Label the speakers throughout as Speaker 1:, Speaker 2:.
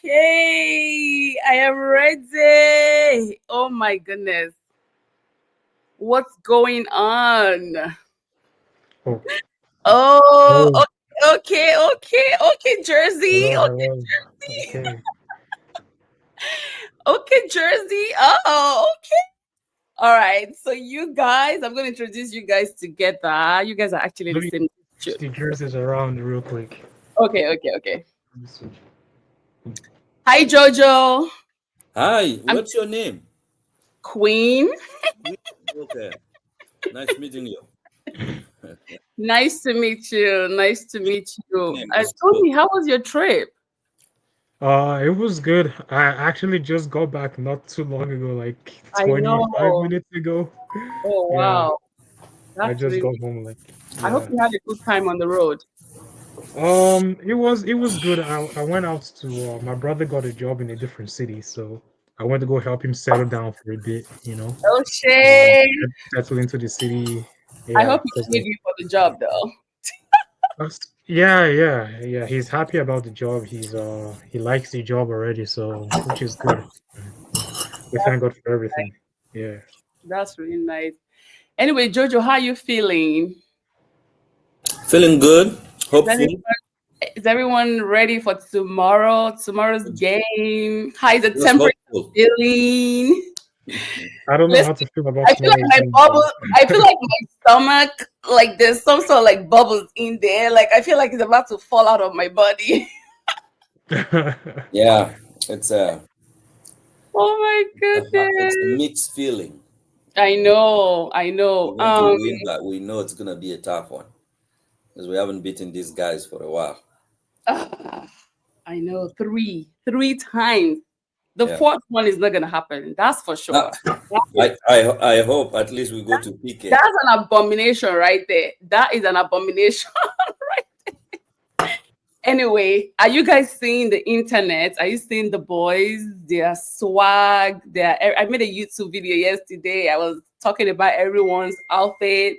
Speaker 1: Okay, I am ready. Oh my goodness. What's going on?
Speaker 2: Oh,
Speaker 1: Oh,
Speaker 2: hello,
Speaker 1: okay, Jersey.
Speaker 2: hello,
Speaker 1: Okay,
Speaker 2: hello.
Speaker 1: Jersey.
Speaker 2: Okay.
Speaker 1: Okay, Jersey. Oh, okay. All right. So you guys, I'm going to introduce you guys together. You guys are actually
Speaker 2: Let
Speaker 1: the
Speaker 2: me
Speaker 1: same.
Speaker 2: switch the jerseys around real quick.
Speaker 1: Okay.
Speaker 2: Let me switch.
Speaker 1: Hi, Jojo.
Speaker 3: Hi,
Speaker 1: I'm
Speaker 3: what's your name?
Speaker 1: Queen.
Speaker 3: Queen. Okay, nice meeting you.
Speaker 1: Nice to meet you. Nice to meet you.
Speaker 3: Name is
Speaker 1: Tell
Speaker 3: good.
Speaker 1: me, how was your trip?
Speaker 2: It was good. I actually just got back not too long ago, like
Speaker 1: I
Speaker 2: 25
Speaker 1: know.
Speaker 2: minutes ago.
Speaker 1: Oh,
Speaker 2: Yeah,
Speaker 1: wow.
Speaker 2: I
Speaker 1: That's
Speaker 2: just
Speaker 1: really,
Speaker 2: got home like
Speaker 1: I hope
Speaker 2: yeah.
Speaker 1: you had a good time on the road.
Speaker 2: It was good. I went out to my brother got a job in a different city, so I went to go help him settle down for a bit.
Speaker 1: Oh, shit.
Speaker 2: Settle into the city.
Speaker 1: I
Speaker 2: Yeah,
Speaker 1: hope he
Speaker 2: because
Speaker 1: paid you for the job, though.
Speaker 2: Yeah. He's happy about the job. He likes the job already, so which is good. We thank God for everything. Yeah.
Speaker 1: That's really nice. Anyway, Jojo, how you feeling?
Speaker 3: Feeling good,
Speaker 1: Is anyone,
Speaker 3: hopeful.
Speaker 1: is everyone ready for tomorrow? Tomorrow's game? How is the
Speaker 3: Just
Speaker 1: temperature
Speaker 3: hopeful.
Speaker 1: feeling?
Speaker 2: I don't know how
Speaker 1: Listen,
Speaker 2: to feel about
Speaker 1: I feel like
Speaker 2: tomorrow's
Speaker 1: my
Speaker 2: game.
Speaker 1: bubble. I feel like my stomach, like there's some sort of like bubbles in there. Like I feel like it's about to fall out of my body.
Speaker 3: Yeah, it's a
Speaker 1: Oh my
Speaker 3: it's a
Speaker 1: goodness!
Speaker 3: mixed feeling.
Speaker 1: I know, I
Speaker 3: We
Speaker 1: know.
Speaker 3: want to win, but we know it's gonna be a tough one because we haven't beaten these guys for a while.
Speaker 1: Ah, I know. Three times. The
Speaker 3: Yeah.
Speaker 1: fourth one is not gonna happen. That's for
Speaker 3: Ah,
Speaker 1: sure. That is,
Speaker 3: I hope at least we go to PK.
Speaker 1: that's an abomination right there. That is an abomination. Anyway, are you guys seeing the internet? Are you seeing the boys? Their swag. I made a YouTube video yesterday. I was talking about everyone's outfit.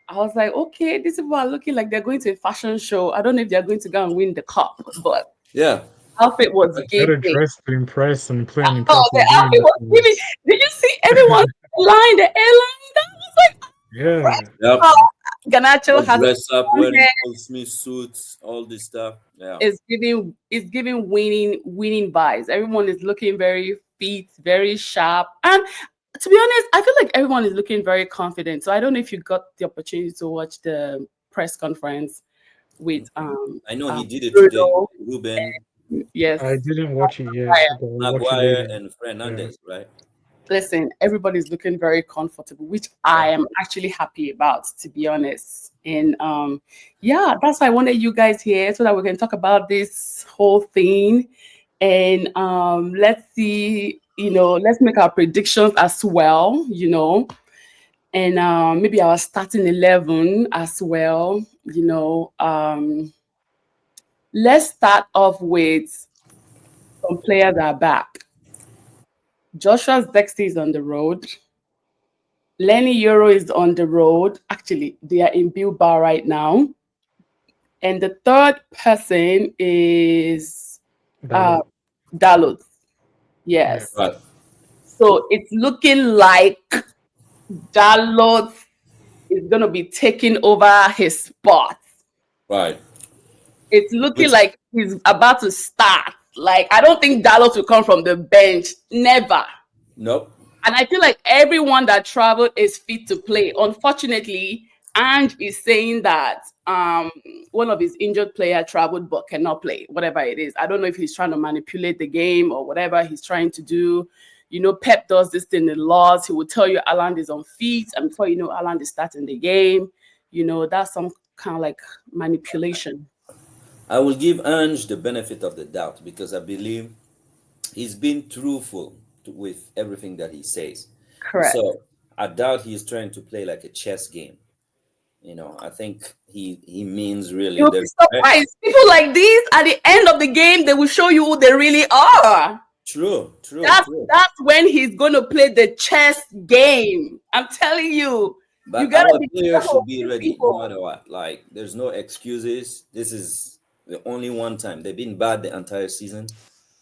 Speaker 1: I was like, okay, these people are looking like they're going to a fashion show. I don't know if they're going to go and win the cup, but
Speaker 3: Yeah.
Speaker 1: outfit was
Speaker 2: Better
Speaker 1: giving.
Speaker 2: dress to impress and play an
Speaker 1: Oh, the
Speaker 2: impressive
Speaker 1: outfit
Speaker 2: game.
Speaker 1: was giving. Did you see everyone's line? The airline? That was like,
Speaker 2: Yeah.
Speaker 3: Yep.
Speaker 1: oh, Ganacho
Speaker 3: All
Speaker 1: has
Speaker 3: dressed up,
Speaker 1: on
Speaker 3: wearing
Speaker 1: there.
Speaker 3: Paul Smith suits, all this stuff. Yeah.
Speaker 1: It's giving winning vibes. Everyone is looking very fit, very sharp. And to be honest, I feel like everyone is looking very confident. So I don't know if you got the opportunity to watch the press conference with
Speaker 3: I know he did it today.
Speaker 1: Bruno.
Speaker 3: Ruben,
Speaker 2: I
Speaker 1: Yes.
Speaker 2: didn't watch it yet, but I'll watch it
Speaker 3: Maguire,
Speaker 2: later.
Speaker 3: and
Speaker 2: Yeah.
Speaker 3: Fernandez, right?
Speaker 1: Listen, everybody's looking very comfortable, which
Speaker 3: Yeah.
Speaker 1: I am actually happy about, to be honest. And yeah, that's why I wanted you guys here so that we can talk about this whole thing. And let's see, let's make our predictions as well, and maybe our starting 11 as well. Let's start off with some players that are back. Joshua Zexi is on the road. Lenny Euro is on the road. Actually, they are in Bilbao right now. And the third person is uh,
Speaker 2: Dalot.
Speaker 1: Dalot.
Speaker 2: Yeah.
Speaker 1: Yes.
Speaker 3: Right.
Speaker 1: So it's looking like Dalot is going to be taking over his spot.
Speaker 3: Right.
Speaker 1: It's looking
Speaker 3: Which
Speaker 1: like he's about to start. Like, I don't think Dalot will come from the bench. Never.
Speaker 3: nope.
Speaker 1: And I feel like everyone that traveled is fit to play. Unfortunately, Ange is saying that one of his injured player traveled but cannot play, whatever it is. I don't know if he's trying to manipulate the game or whatever he's trying to do. Pep does this thing in laws. He will tell you Alan is on feet, and before you know, Alan is starting the game. That's some kind of like manipulation.
Speaker 3: I will give Ange the benefit of the doubt because I believe he's been truthful with everything that he says.
Speaker 1: Correct.
Speaker 3: So I doubt he's trying to play like a chess game. I think he means really
Speaker 1: You'll be
Speaker 3: there's
Speaker 1: surprised. People like this, at the end of the game, they will show you who they really are.
Speaker 3: true, true,
Speaker 1: That's
Speaker 3: true.
Speaker 1: that's when he's gonna play the chess game. I'm telling you, you
Speaker 3: But
Speaker 1: gotta
Speaker 3: our
Speaker 1: be
Speaker 3: players
Speaker 1: careful
Speaker 3: should
Speaker 1: of
Speaker 3: be
Speaker 1: these
Speaker 3: ready no
Speaker 1: people.
Speaker 3: matter what. Like there's no excuses. This is the only one time they've been bad the entire season.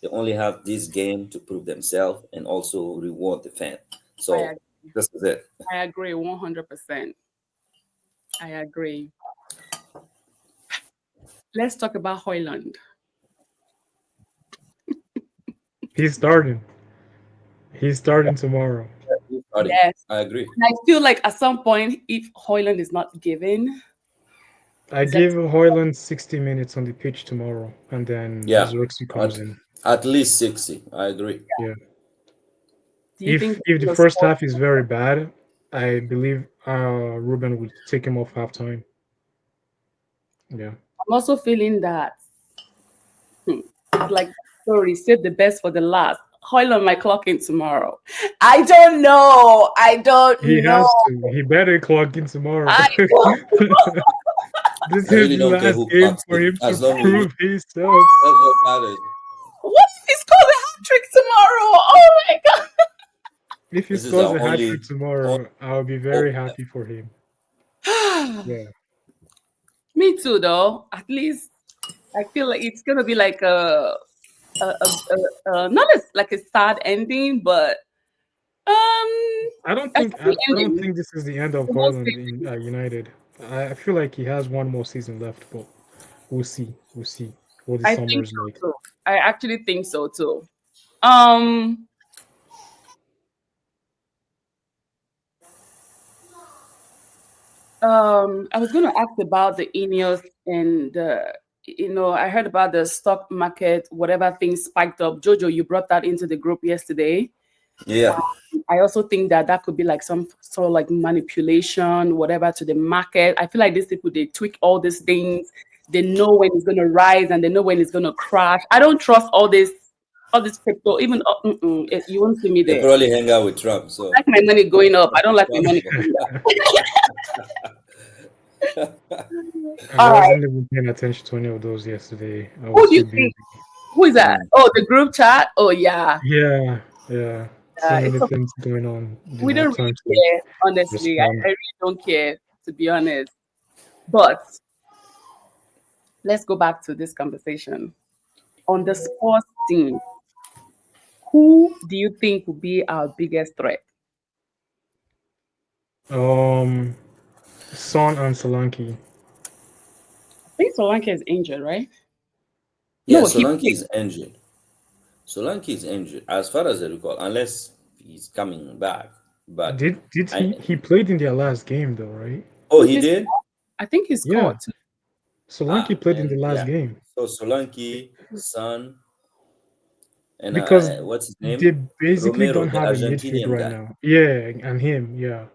Speaker 3: They only have this game to prove themselves and also reward the fan.
Speaker 1: I
Speaker 3: So
Speaker 1: ag-
Speaker 3: this is it.
Speaker 1: I agree 100%. I agree. Let's talk about Hoyland.
Speaker 2: He's starting. He's starting tomorrow.
Speaker 3: He's starting.
Speaker 1: Yes.
Speaker 3: I agree.
Speaker 1: And I feel like at some point, if Hoyland is not given,
Speaker 2: I
Speaker 1: it's like,
Speaker 2: give Hoyland 60 minutes on the pitch tomorrow, and then
Speaker 3: Yeah.
Speaker 2: Zirkzee comes
Speaker 3: At,
Speaker 2: in.
Speaker 3: at least 60. I agree.
Speaker 2: Yeah.
Speaker 1: do you
Speaker 2: If
Speaker 1: think
Speaker 2: if the
Speaker 1: he'll
Speaker 2: first
Speaker 1: score?
Speaker 2: half is very bad, I believe Ruben would take him off halftime. Yeah.
Speaker 1: I'm also feeling that hmm, it's like sorry, save the best for the last. Hoyland might clock in tomorrow. I don't know. I
Speaker 2: He
Speaker 1: don't know.
Speaker 2: has to. He better clock in tomorrow.
Speaker 1: I don't.
Speaker 2: This
Speaker 3: I
Speaker 2: is
Speaker 3: really
Speaker 2: the
Speaker 3: don't care
Speaker 2: last
Speaker 3: who
Speaker 2: game
Speaker 3: clocks
Speaker 2: for
Speaker 3: in
Speaker 2: him to
Speaker 3: as long as we
Speaker 2: prove himself.
Speaker 3: that's what matters.
Speaker 1: What if he scores a hat trick tomorrow? Oh my
Speaker 2: If he
Speaker 3: This is
Speaker 2: scores
Speaker 3: our
Speaker 2: a hat trick
Speaker 3: only
Speaker 2: tomorrow, I'll be
Speaker 3: hope.
Speaker 2: very happy for him.
Speaker 1: god.
Speaker 2: Yeah.
Speaker 1: Me too, though. At least I feel like it's gonna be like not as like a sad ending, but
Speaker 2: I don't
Speaker 1: a
Speaker 2: think
Speaker 1: happy
Speaker 2: I, I don't
Speaker 1: ending.
Speaker 2: think this is the end of
Speaker 1: The whole
Speaker 2: Hoyland in
Speaker 1: season.
Speaker 2: United. I feel like he has one more season left, but we'll see. We'll see what the
Speaker 1: I
Speaker 2: summer
Speaker 1: think
Speaker 2: is like.
Speaker 1: so too. I actually think so too. Um, I was going to ask about the Ineos and I heard about the stock market, whatever things spiked up. Jojo, you brought that into the group yesterday.
Speaker 3: Yeah.
Speaker 1: I also think that that could be like some sort of like manipulation, whatever, to the market. I feel like these people, they tweak all these things. They know when it's going to rise and they know when it's going to crash. I don't trust all this crypto. Even you won't see me
Speaker 3: They
Speaker 1: there.
Speaker 3: probably hang out with Trump,
Speaker 1: I
Speaker 3: so
Speaker 1: like my money going up. I
Speaker 3: that's
Speaker 1: don't like my money
Speaker 3: responsible.
Speaker 1: going down.
Speaker 2: I
Speaker 1: All right.
Speaker 2: wasn't even paying attention to any of those yesterday. I
Speaker 1: Who
Speaker 2: was
Speaker 1: do you
Speaker 2: too
Speaker 1: think?
Speaker 2: busy.
Speaker 1: Who is that?
Speaker 3: Mm.
Speaker 1: Oh, the group chat. Oh yeah.
Speaker 2: Yeah, yeah. So many
Speaker 1: It's okay.
Speaker 2: things going on. Didn't
Speaker 1: We
Speaker 2: have
Speaker 1: don't
Speaker 2: time
Speaker 1: really
Speaker 2: to
Speaker 1: care, honestly.
Speaker 2: respond.
Speaker 1: I really don't care, to be honest. But let's go back to this conversation. On the sports team, who do you think will be our biggest threat?
Speaker 2: Um, Son and Solanke.
Speaker 1: I think Solanke is injured, right?
Speaker 3: Yeah,
Speaker 1: No, he
Speaker 3: Solanke
Speaker 1: played.
Speaker 3: is injured. Solanke is injured, as far as I recall, unless he's coming back. But
Speaker 2: Did
Speaker 3: I
Speaker 2: he played in their last game though, right?
Speaker 3: oh, he
Speaker 1: He
Speaker 3: did.
Speaker 1: I think he
Speaker 2: Yeah,
Speaker 1: scored too.
Speaker 2: Solanke played in the
Speaker 3: Then
Speaker 2: last
Speaker 3: yeah.
Speaker 2: game
Speaker 3: So Solanke, Son, and
Speaker 2: because
Speaker 3: what's his
Speaker 2: they
Speaker 3: name?
Speaker 2: basically
Speaker 3: Romero,
Speaker 2: don't
Speaker 3: the
Speaker 2: have a midfield
Speaker 3: Argentinian
Speaker 2: right
Speaker 3: guy,
Speaker 2: now. Yeah, and him. Yeah,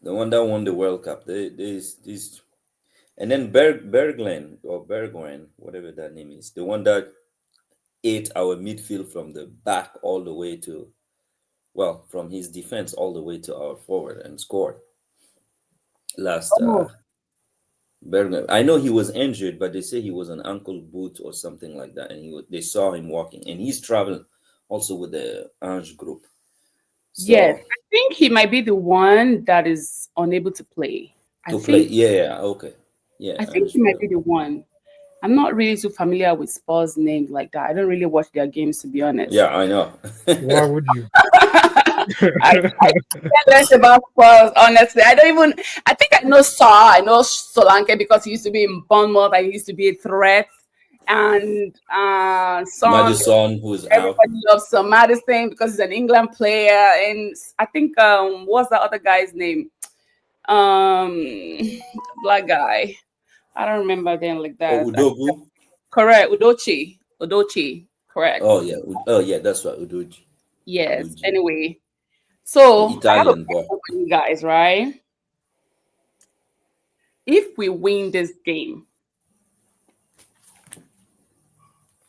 Speaker 3: the one that won the World Cup. These, and then Berglen or Bergwijn, whatever that name is, the one that ate our midfield from the back all the way to from his defense all the way to our forward and scored last
Speaker 1: Oh,
Speaker 3: Bergman. I know he was injured, but they say he was an ankle boot or something like that, and they saw him walking, and he's traveling also with the Ange group.
Speaker 1: yes.
Speaker 3: So
Speaker 1: I think he might be the one that is unable to play. I
Speaker 3: to play,
Speaker 1: think
Speaker 3: yeah, yeah, okay, yeah,
Speaker 1: I
Speaker 3: I
Speaker 1: think he
Speaker 3: understand.
Speaker 1: might be the one. I'm not really too familiar with Spurs names like that. I don't really watch their games, to be honest.
Speaker 3: Yeah, I know.
Speaker 2: why would you?
Speaker 1: I care less about Spurs, honestly. I don't even. I think I know Saw. I know Solanke because he used to be in Bournemouth. I used to be a threat. And Son,
Speaker 3: Madison, who is out.
Speaker 1: everybody loves Son Madison because he's an England player. And I think what's the other guy's name? Um, Black guy. I don't remember them like
Speaker 3: Oh,
Speaker 1: that.
Speaker 3: Udogu.
Speaker 1: Correct, Udochi. Udochi. Correct.
Speaker 3: Oh yeah, oh yeah, that's right, Udoji.
Speaker 1: Yes.
Speaker 3: Udoji,
Speaker 1: Anyway,
Speaker 3: the
Speaker 1: so I have a
Speaker 3: Italian boy.
Speaker 1: question for you guys, right? If we win this game,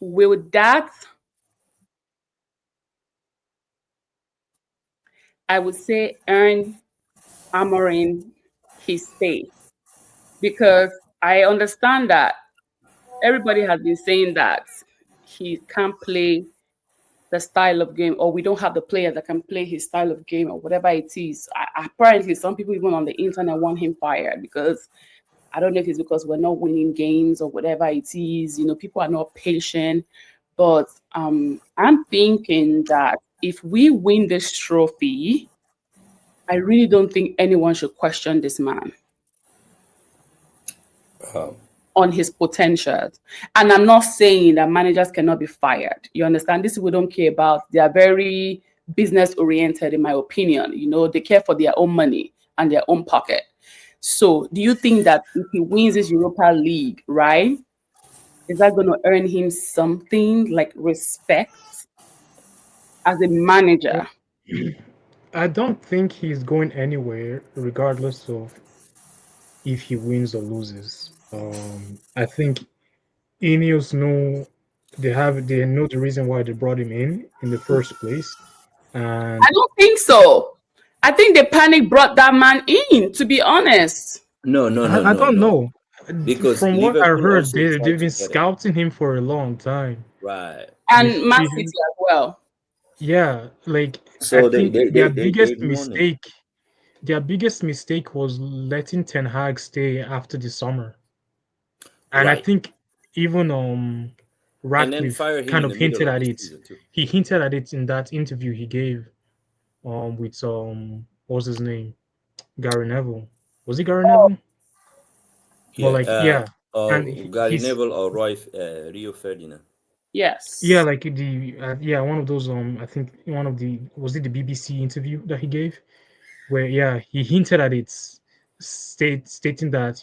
Speaker 1: Will that, I would say, earn Amorim his stay? Because I understand that everybody has been saying that he can't play the style of game, or we don't have the player that can play his style of game, or whatever it is. Apparently, some people even on the internet want him fired because I don't know if it's because we're not winning games or whatever it is. People are not patient. But I'm thinking that if we win this trophy, I really don't think anyone should question this man
Speaker 3: Um,
Speaker 1: on his potentials. And I'm not saying that managers cannot be fired. You understand? This we don't care about. They are very business oriented, in my opinion. They care for their own money and their own pocket. So, do you think that if he wins this Europa League, right, is that going to earn him something like respect as a
Speaker 2: Uh,
Speaker 1: manager?
Speaker 2: I don't think he's going anywhere, regardless of if he wins or loses. I think Ineos know they know the reason why they brought him in the first place,
Speaker 1: I
Speaker 2: and
Speaker 1: don't think so. I think the panic brought that man in, to be honest.
Speaker 3: no, no, no,
Speaker 2: I
Speaker 3: no,
Speaker 2: don't
Speaker 3: no.
Speaker 2: know.
Speaker 3: Because
Speaker 2: From what I
Speaker 3: Liverpool
Speaker 2: heard,
Speaker 3: also
Speaker 2: they've
Speaker 3: tried to
Speaker 2: been
Speaker 3: get him.
Speaker 2: scouting him for a long time.
Speaker 3: Right.
Speaker 2: They've,
Speaker 1: And Man
Speaker 2: they,
Speaker 1: City as well.
Speaker 2: yeah, like I
Speaker 3: So they
Speaker 2: think
Speaker 3: they they they, they won him.
Speaker 2: their biggest mistake was letting Ten Hag stay after the summer. And I
Speaker 3: Right.
Speaker 2: think even
Speaker 3: And then
Speaker 2: Ratcliffe
Speaker 3: fire him
Speaker 2: kind
Speaker 3: in
Speaker 2: of
Speaker 3: the middle
Speaker 2: hinted
Speaker 3: of
Speaker 2: at
Speaker 3: the
Speaker 2: it.
Speaker 3: season too.
Speaker 2: He hinted at it in that interview he gave with what's his name? Gary Neville. Was it Gary
Speaker 1: Oh,
Speaker 2: Neville? But
Speaker 3: Yeah.
Speaker 2: like yeah. And
Speaker 3: Gary
Speaker 2: he's
Speaker 3: Neville or Rio Ferdinand.
Speaker 2: yeah,
Speaker 1: yes.
Speaker 2: like the yeah, one of those I think one of the was it the BBC interview that he gave where yeah, he hinted at it stating that,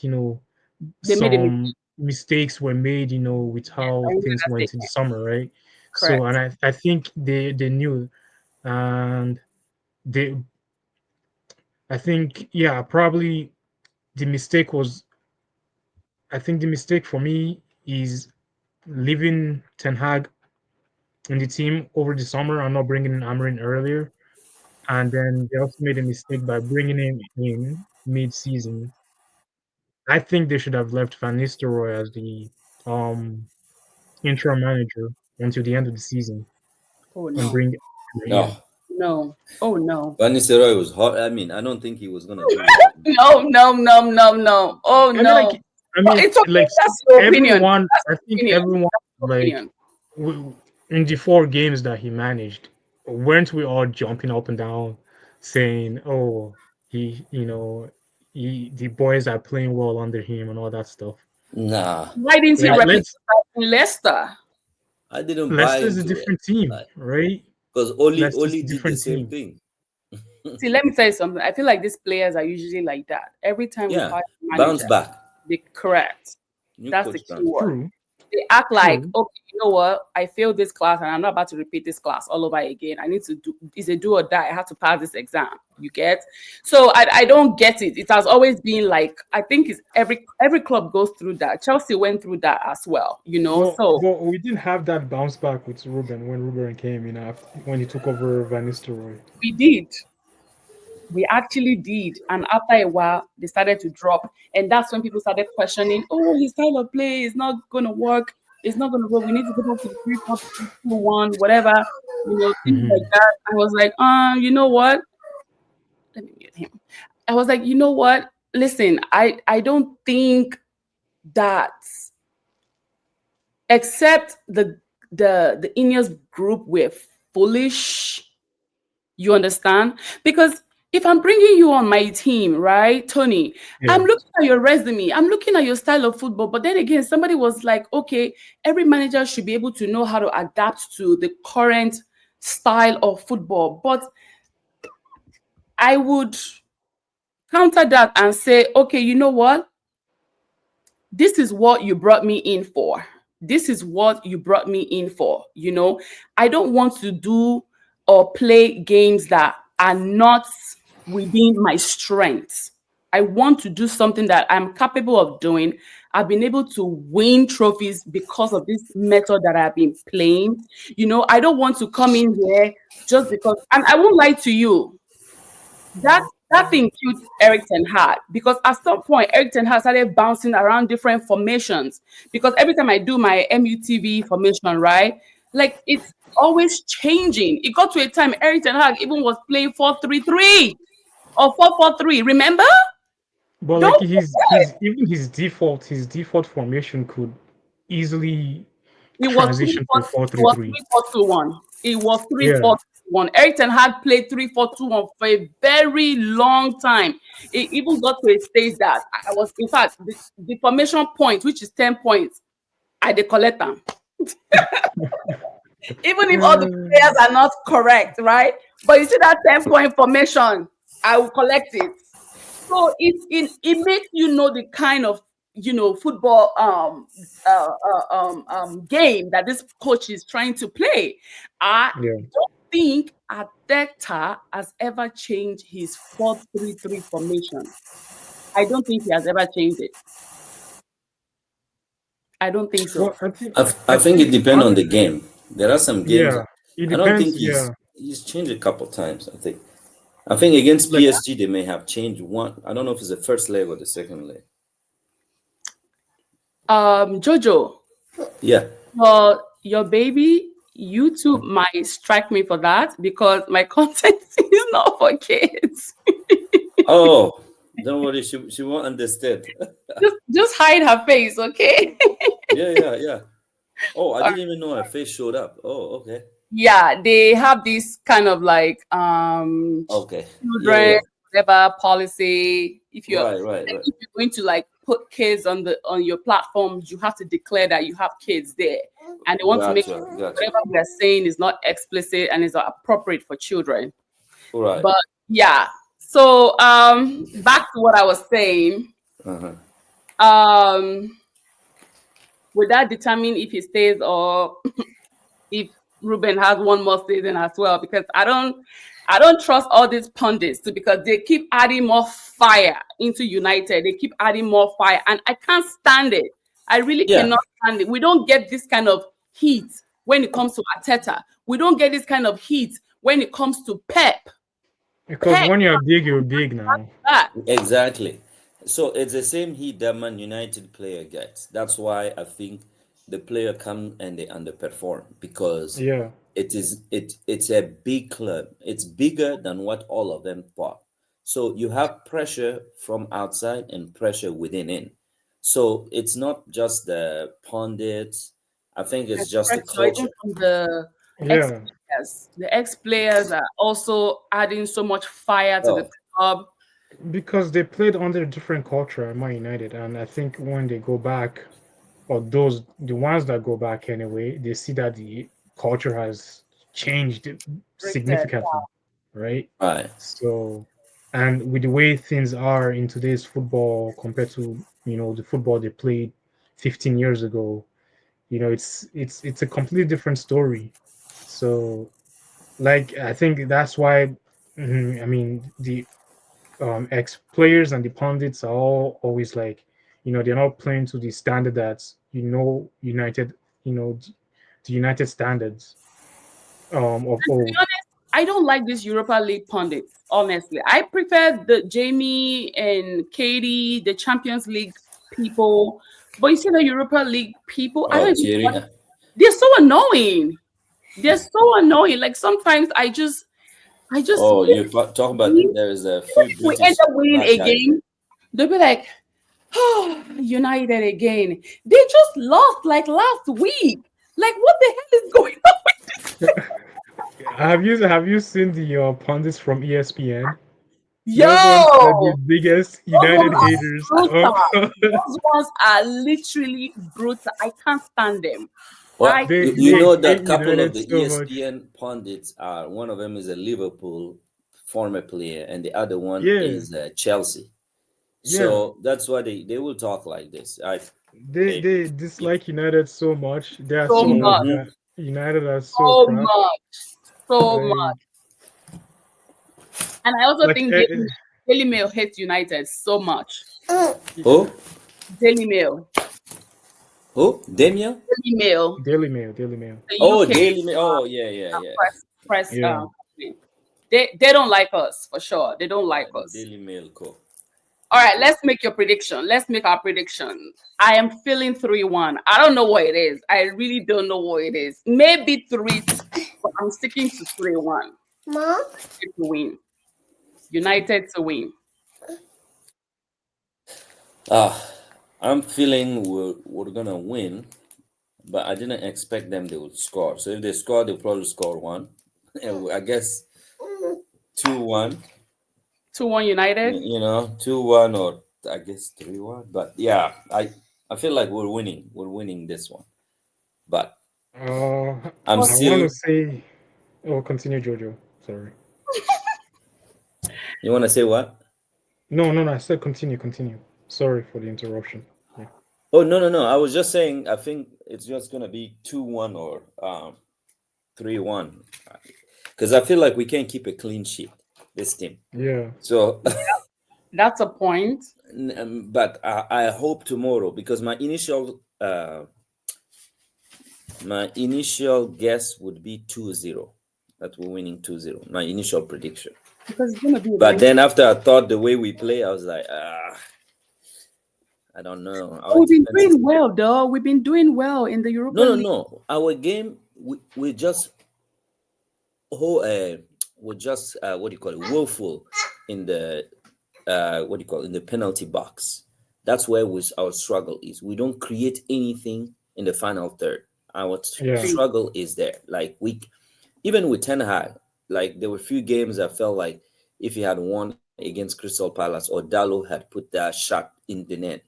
Speaker 1: They made a mistake.
Speaker 2: some mistakes were made, with
Speaker 1: Yes, I
Speaker 2: how
Speaker 1: remember
Speaker 2: things
Speaker 1: that
Speaker 2: went in the
Speaker 1: statement.
Speaker 2: summer, right? So, and
Speaker 1: Correct.
Speaker 2: I think they knew, and they, I think, yeah, probably the mistake was, I think the mistake for me is leaving Ten Hag in the team over the summer and not bringing in Amarin earlier. And then they also made a mistake by bringing him in mid-season. I think they should have left Van Nistelrooy as the um interim manager until the end of the season
Speaker 1: Oh
Speaker 2: and
Speaker 1: no.
Speaker 2: bring in.
Speaker 3: No.
Speaker 1: No. Oh no.
Speaker 3: Van Nistelrooy was hot. I mean, I don't think he was gonna do well.
Speaker 1: No, no, no, no, no. Oh
Speaker 2: I mean, like,
Speaker 1: no. But it's okay.
Speaker 2: like
Speaker 1: That's your opinion.
Speaker 2: everyone.
Speaker 1: That's
Speaker 2: I
Speaker 1: your
Speaker 2: think
Speaker 1: opinion.
Speaker 2: everyone
Speaker 1: That's your
Speaker 2: like
Speaker 1: opinion.
Speaker 2: in the 4 games that he managed, weren't we all jumping up and down, saying, "Oh, he, the boys are playing well under him and all that stuff."
Speaker 3: Nah,
Speaker 1: Why didn't he
Speaker 2: Like,
Speaker 1: replicate that in Leicester?
Speaker 3: I didn't buy
Speaker 2: Leicester's a
Speaker 3: into it.
Speaker 2: different team,
Speaker 3: Like,
Speaker 2: right?
Speaker 3: because Oli
Speaker 2: Leicester's a
Speaker 3: did the
Speaker 2: different
Speaker 3: same
Speaker 2: team.
Speaker 3: thing.
Speaker 1: See, let me tell you something. I feel like these players are usually like that. Every time we
Speaker 3: Yeah,
Speaker 1: fire a
Speaker 3: bounce
Speaker 1: manager,
Speaker 3: back.
Speaker 1: they correct.
Speaker 3: New
Speaker 1: That's the
Speaker 3: coach
Speaker 1: key
Speaker 3: bounce back.
Speaker 1: word.
Speaker 2: True,
Speaker 1: They act like,
Speaker 2: true.
Speaker 1: okay, you know what? I failed this class and I'm not about to repeat this class all over again. I need to do is a do or die. I have to pass this exam. You get? So I don't get it. It has always been like I think it's every club goes through that. Chelsea went through that as well, So
Speaker 2: But we didn't have that bounce back with Ruben when Ruben came in after when he took over Van Nistelrooy.
Speaker 1: we did. We actually did. And after a while, they started to drop. And that's when people started questioning, oh, his style of play is not going to work. It's not going to work. We need to go back to the 3-4-2-1, whatever, things like
Speaker 2: Hmm.
Speaker 1: that. I was like, you know what? Let me mute him. I was like, you know what? Listen, I don't think that except the Ineos group were foolish. You understand? Because if I'm bringing you on my team, right, Tony, I'm
Speaker 2: Yeah.
Speaker 1: looking at your resume, I'm looking at your style of football. But then again, somebody was like, okay, every manager should be able to know how to adapt to the current style of football. But I would counter that and say, okay, you know what? This is what you brought me in for. This is what you brought me in for. I don't want to do or play games that are not within my strengths. I want to do something that I'm capable of doing. I've been able to win trophies because of this method that I've been playing. I don't want to come in here just because, and I won't lie to you, that thing killed Eric Ten Hag, because at some point Eric Ten Hag started bouncing around different formations, because every time I do my MUTV formation, right, like it's always changing. It got to a time Eric Ten Hag even was playing 4-3-3 or 4-4-3. Remember?
Speaker 2: But like
Speaker 1: Don't
Speaker 2: his even his default formation could easily
Speaker 1: It was three
Speaker 2: transition
Speaker 1: four.
Speaker 2: to four
Speaker 1: It
Speaker 2: three
Speaker 1: was
Speaker 2: three.
Speaker 1: 3-4-2-1. It was three
Speaker 2: Yeah,
Speaker 1: four two one. Eric Ten Hag played 3-4-2-1 for a very long time. It even got to a stage that I was, in fact, the formation point, which is 10 points, I dey collect them. Even if all the
Speaker 2: uh,
Speaker 1: players are not correct, right? But you see that 10-point formation, I will collect it. So it makes you know the kind of football game that this coach is trying to play. I
Speaker 2: yeah.
Speaker 1: don't think Arteta has ever changed his 4-3-3 formation. I don't think he has ever changed it. I don't think so.
Speaker 2: Well, I think
Speaker 3: I
Speaker 2: I
Speaker 3: think it
Speaker 2: think
Speaker 3: depends on the game. There are some games
Speaker 2: yeah, it
Speaker 3: I don't
Speaker 2: depends.
Speaker 3: think
Speaker 2: Yeah,
Speaker 3: he's changed a couple times. I think against
Speaker 2: like
Speaker 3: PSG they may have changed one. I don't know if it's the first leg or the second leg.
Speaker 1: Jojo,
Speaker 3: Yeah.
Speaker 1: your baby YouTube might strike me for that, because my content is not for kids.
Speaker 3: Oh, don't worry. She won't understand.
Speaker 1: Just hide her face, okay?
Speaker 3: Yeah, yeah, yeah. Oh, I didn't even know her face showed up. Oh, okay.
Speaker 1: Yeah, they have this kind of like
Speaker 3: Okay. Yeah,
Speaker 1: children
Speaker 3: yeah.
Speaker 1: whatever policy. If you're
Speaker 3: Right, right, right.
Speaker 1: going to like put kids on your platforms, you have to declare that you have kids there, and they want to make
Speaker 3: Gotcha, gotcha.
Speaker 1: whatever we are saying is not explicit and is appropriate for children.
Speaker 3: Right.
Speaker 1: But yeah, so back to what I was saying.
Speaker 3: Uh-huh.
Speaker 1: Um, would that determine if he stays, or if Ruben has one more season as well? Because I don't trust all these pundits too, because they keep adding more fire into United. They keep adding more fire, and I can't stand it. I really
Speaker 3: Yeah.
Speaker 1: cannot stand it. We don't get this kind of heat when it comes to Arteta. We don't get this kind of heat when it comes to Pep.
Speaker 2: because
Speaker 1: Pep,
Speaker 2: when you're big now.
Speaker 1: that.
Speaker 3: Exactly. So it's the same heat that Man United player gets. That's why I think the player come and they underperform because
Speaker 2: Yeah,
Speaker 3: it's a big club. It's bigger than what all of them thought. So you have pressure from outside and pressure within in. So it's not just the pundits. I think it's just the
Speaker 1: Pressure, even
Speaker 3: culture.
Speaker 1: from the ex
Speaker 2: yeah.
Speaker 1: players. The ex players are also adding so much fire to the
Speaker 3: Oh,
Speaker 1: club.
Speaker 2: Because they played under a different culture at Man United, and I think when they go back, or the ones that go back anyway, they see that the culture has changed
Speaker 1: Rated.
Speaker 2: significantly, right?
Speaker 3: right.
Speaker 2: So, and with the way things are in today's football compared to the football they played 15 years ago, it's a completely different story. So, like I think that's why, I mean the ex players and the pundits are all always like, they're not playing to the standard that United, the United standards of
Speaker 1: And to be
Speaker 2: old.
Speaker 1: honest, I don't like these Europa League pundits, honestly. I prefer the Jamie and Katie, the Champions League people. But you see the Europa League people, I don't
Speaker 3: Oh,
Speaker 1: even know
Speaker 3: Thierry.
Speaker 1: what, they're so annoying. They're so annoying. Like sometimes I just
Speaker 3: Oh, you talk about
Speaker 1: if
Speaker 3: there is a few
Speaker 1: we end
Speaker 3: British
Speaker 1: up winning
Speaker 3: black
Speaker 1: a
Speaker 3: guys there.
Speaker 1: game, they'll be like, oh, United again. They just lost like last week. Like, what the hell is going on with this?
Speaker 2: Have you seen the pundits from ESPN?
Speaker 1: Yo,
Speaker 2: Those ones are the biggest
Speaker 1: those ones
Speaker 2: United
Speaker 1: are
Speaker 2: haters
Speaker 1: brutal.
Speaker 2: of.
Speaker 1: Those ones are literally brutal. I can't stand them.
Speaker 3: Well,
Speaker 1: I
Speaker 2: they
Speaker 3: you
Speaker 2: they
Speaker 3: know
Speaker 2: hate
Speaker 3: that couple of
Speaker 2: United
Speaker 3: the
Speaker 2: so much.
Speaker 3: ESPN pundits are one of them is a Liverpool former player and the other one
Speaker 2: Yeah,
Speaker 3: is Chelsea.
Speaker 2: yeah.
Speaker 3: So that's why they will talk like this.
Speaker 2: They
Speaker 3: It,
Speaker 2: they
Speaker 3: it,
Speaker 2: dislike United so much. They are
Speaker 1: so
Speaker 2: so much
Speaker 1: much,
Speaker 3: mhm.
Speaker 2: that United are so
Speaker 1: so
Speaker 2: crap.
Speaker 1: much, so much.
Speaker 2: Like
Speaker 1: And I also
Speaker 2: like
Speaker 1: think Daily Mail hates United so much.
Speaker 3: Oh,
Speaker 1: Daily Mail.
Speaker 3: Who? Daniel?
Speaker 1: Email,
Speaker 2: Daily Mail, Daily Mail.
Speaker 1: the
Speaker 3: Oh,
Speaker 1: UK
Speaker 3: Daily Mail. Oh, yeah, yeah, yeah.
Speaker 1: press
Speaker 2: Yeah.
Speaker 1: company. They don't like us for sure. They don't like us.
Speaker 3: Daily Mail Co.
Speaker 1: All right, let's make your prediction. Let's make our prediction. I am feeling 3-1. I don't know what it is. I really don't know what it is. Maybe 3-2, but I'm sticking to 3-1.
Speaker 4: Mom?
Speaker 1: To win. United to win.
Speaker 3: I'm feeling we're gonna win, but I didn't expect them they would score. So if they score, they'll probably score one. And I guess 2-1.
Speaker 1: 2-1 United.
Speaker 3: 2-1 or I guess 3-1. But yeah, I feel like we're winning. We're winning this one. But I'm
Speaker 2: I want to
Speaker 3: still.
Speaker 2: say, oh, continue, Jojo. Sorry.
Speaker 3: You want to say what?
Speaker 2: No, no, no. I said continue, continue. Sorry for the interruption. Yeah.
Speaker 3: Oh, no. I was just saying. I think it's just gonna be 2-1 or 3-1, because I feel like we can't keep a clean sheet this team.
Speaker 2: Yeah.
Speaker 3: So,
Speaker 1: That's a point.
Speaker 3: but I hope tomorrow, because my initial guess would be 2-0, that we're winning 2-0. My initial prediction.
Speaker 1: Because it's gonna be.
Speaker 3: But then after I thought the way we play, I was like, I don't know.
Speaker 1: We've been doing well, though. We've been doing well in the Europa League.
Speaker 3: No. Our game, we just what do you call it? Woeful in the in the penalty box. That's where our struggle is. We don't create anything in the final third. Our struggle is there. Like even with Ten Hag, like there were a few games I felt like if he had won against Crystal Palace or Dallo had put that shot in the net,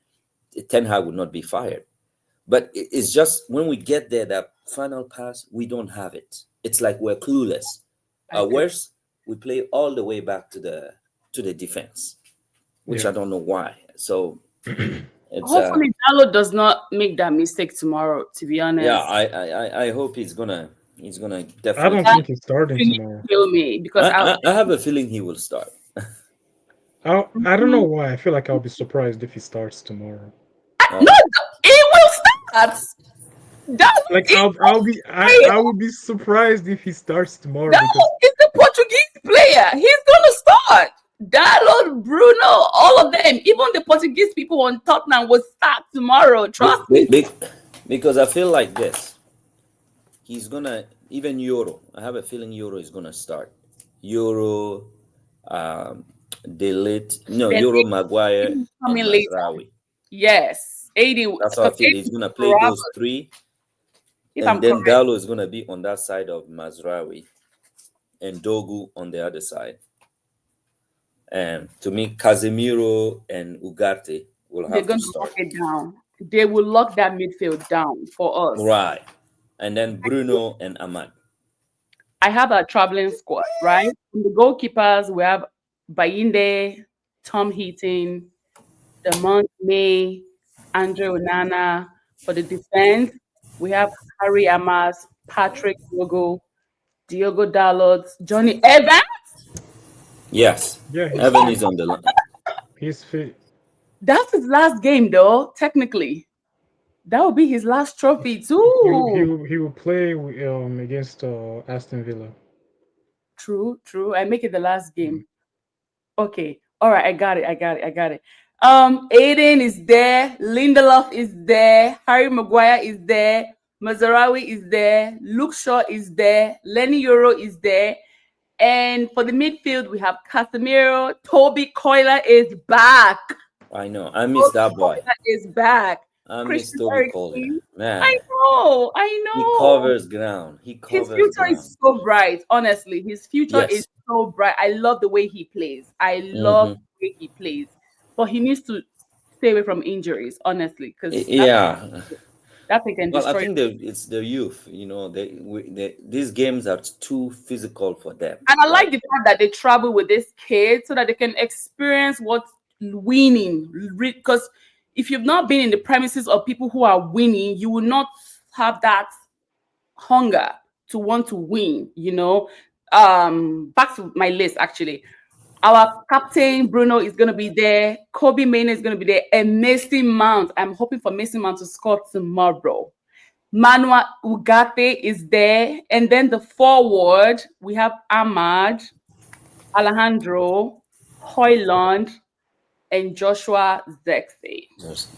Speaker 3: Ten Hag would not be fired. But it's just when we get there, that final pass, we don't have it. It's like we're clueless. Worse, we play all the way back to the defense, which I don't know why. So
Speaker 1: hopefully Dallo does not make that mistake tomorrow. To be honest,
Speaker 3: yeah, I hope he's gonna definitely.
Speaker 2: I don't think he's starting tomorrow.
Speaker 1: Kill me because
Speaker 3: I have a feeling he will start.
Speaker 2: I don't know why. I feel like I'll be surprised if he starts tomorrow.
Speaker 1: No, he will start.
Speaker 2: Like I would be surprised if he starts tomorrow.
Speaker 1: No,
Speaker 2: because
Speaker 1: he's a Portuguese player. He's gonna start. Dalot, Bruno, all of them, even the Portuguese people on Tottenham will start tomorrow. Trust me.
Speaker 3: Because I feel like this. He's gonna even Euro. I have a feeling Euro is gonna start. Euro, Euro, Maguire, and Mazraoui.
Speaker 1: Yes, 80.
Speaker 3: That's how I feel. He's gonna play those three, and then Dallo is gonna be on that side of Mazraoui, and Dogu on the other side. And to me, Casemiro and Ugarte will have to start.
Speaker 1: Lock it down. They will lock that midfield down for us.
Speaker 3: Right. And then Bruno and Ahmad.
Speaker 1: I have a traveling squad, right? From the goalkeepers, we have Bayinde, Tom Heaton, Demont May, Andre Onana. For the defense, we have Harry Amas, Patrick Diogo Dalot, Johnny Evans.
Speaker 3: Yes.
Speaker 2: Yeah,
Speaker 3: Evan is on the line.
Speaker 2: He's fit.
Speaker 1: That's his last game, though. Technically, that will be his last trophy too.
Speaker 2: He will play against Aston Villa.
Speaker 1: True. I make it the last game. Okay. All right. I got it. Aiden is there. Lindelof is there. Harry Maguire is there. Mazraoui is there. Luke Shaw is there. Lenny Euro is there. And for the midfield, we have Casemiro. Toby Coyler is back.
Speaker 3: I know. I miss that boy.
Speaker 1: Is back.
Speaker 3: I miss Toby Coyler. Man.
Speaker 1: I know.
Speaker 3: He covers ground. His
Speaker 1: future is so bright. Honestly, his future is so bright. I love the way he plays. I love the way he plays. But he needs to stay away from injuries, honestly. Because that thing can destroy.
Speaker 3: I think it's the youth. These games are too physical for them.
Speaker 1: And I like the fact that they travel with this kid so that they can experience what winning. Because if you've not been in the premises of people who are winning, you will not have that hunger to want to win. Back to my list, actually. Our captain Bruno is going to be there. Kobe Mainoo is going to be there. And Mason Mount. I'm hoping for Mason Mount to score tomorrow. Manuel Ugarte is there. And then the forward, we have Ahmad, Alejandro, Hoyland, and Joshua Zexi.
Speaker 3: Yes.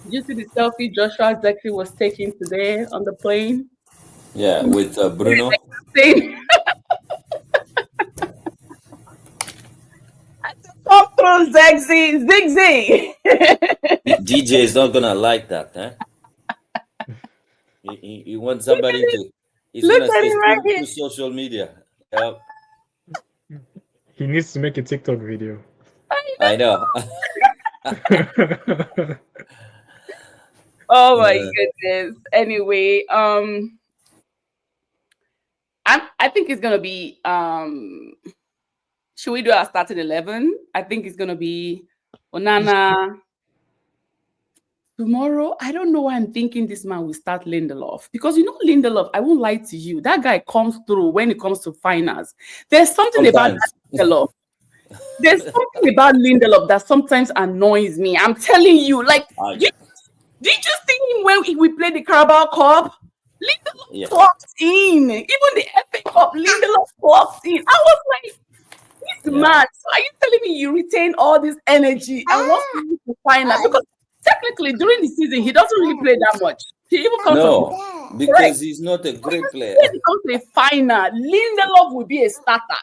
Speaker 1: Did you see the selfie Joshua Zexi was taking today on the plane?
Speaker 3: Yeah, with Bruno.
Speaker 1: Come through, Zexi, Zigzy.
Speaker 3: DJ is not gonna like that, huh? He wants somebody to. He's
Speaker 1: Look
Speaker 3: gonna
Speaker 1: at
Speaker 3: say
Speaker 1: him right
Speaker 3: to
Speaker 1: here.
Speaker 3: social media. Yep,
Speaker 2: He needs to make a TikTok video.
Speaker 3: I know.
Speaker 1: Oh my goodness. Anyway, I think it's gonna be should we do our starting 11? I think it's gonna be Onana. Tomorrow, I don't know why I'm thinking this man will start Lindelof. Because you know Lindelof, I won't lie to you. That guy comes through when it comes to finance. There's something about
Speaker 3: Sometimes.
Speaker 1: Lindelof. There's something about Lindelof that sometimes annoys me. I'm telling you, like, did you see him when we played the Carabao Cup? Lindelof clocked in. Even the FA Cup, Lindelof clocked in. I was like, this man, so are you telling me you retain all this energy and want to final? Because technically during the season, he doesn't really play that much. He even comes
Speaker 3: No, because he's not a great player.
Speaker 1: When it comes to a final, Lindelof will be a starter.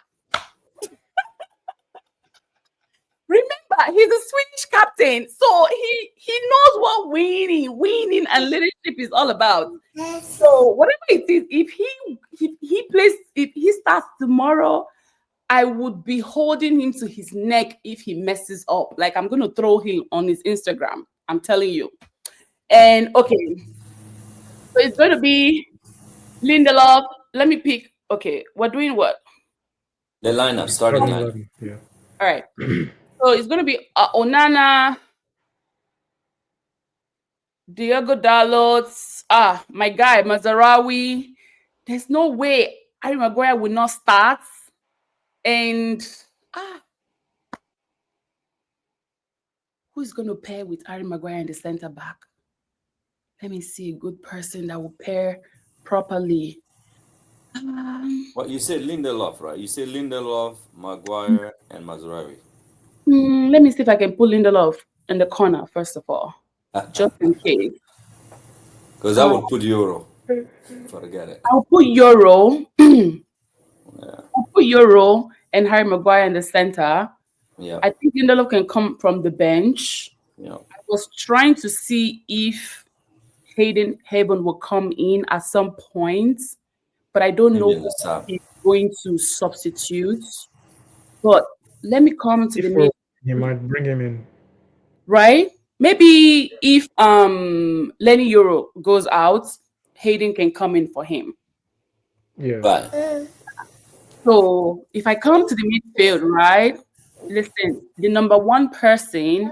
Speaker 1: Remember, he's a Swedish captain, so he knows what winning and leadership is all about. So whatever it is, if he plays, if he starts tomorrow, I would be holding him to his neck if he messes up. Like I'm going to throw him on his Instagram. I'm telling you. And okay, so it's going to be Lindelof. Let me pick. Okay, we're doing what?
Speaker 3: The lineup, starting lineup.
Speaker 2: Yeah.
Speaker 1: All right. So it's going to be Onana, Diogo Dalot, my guy, Mazarawi. There's no way Harry Maguire will not start. And who's going to pair with Harry Maguire in the center back? Let me see a good person that will pair properly.
Speaker 3: Well, you said Lindelof, right? You said Lindelof, Maguire, and Mazraoui.
Speaker 1: Let me see if I can put Lindelof in the corner, first of all, just in case.
Speaker 3: Because I would put Euro. Forget it.
Speaker 1: I'll put Euro. I'll put Euro and Harry Maguire in the center.
Speaker 3: Yeah.
Speaker 1: I think Lindelof can come from the bench.
Speaker 3: Yeah.
Speaker 1: I was trying to see if Hayden Haben will come in at some point, but I don't know if he's going to substitute. But let me come to the main.
Speaker 2: You might bring him in.
Speaker 1: Right? Maybe if Lenny Euro goes out, Hayden can come in for him.
Speaker 2: Yeah.
Speaker 3: Right.
Speaker 1: So if I come to the midfield, right? Listen, the number one person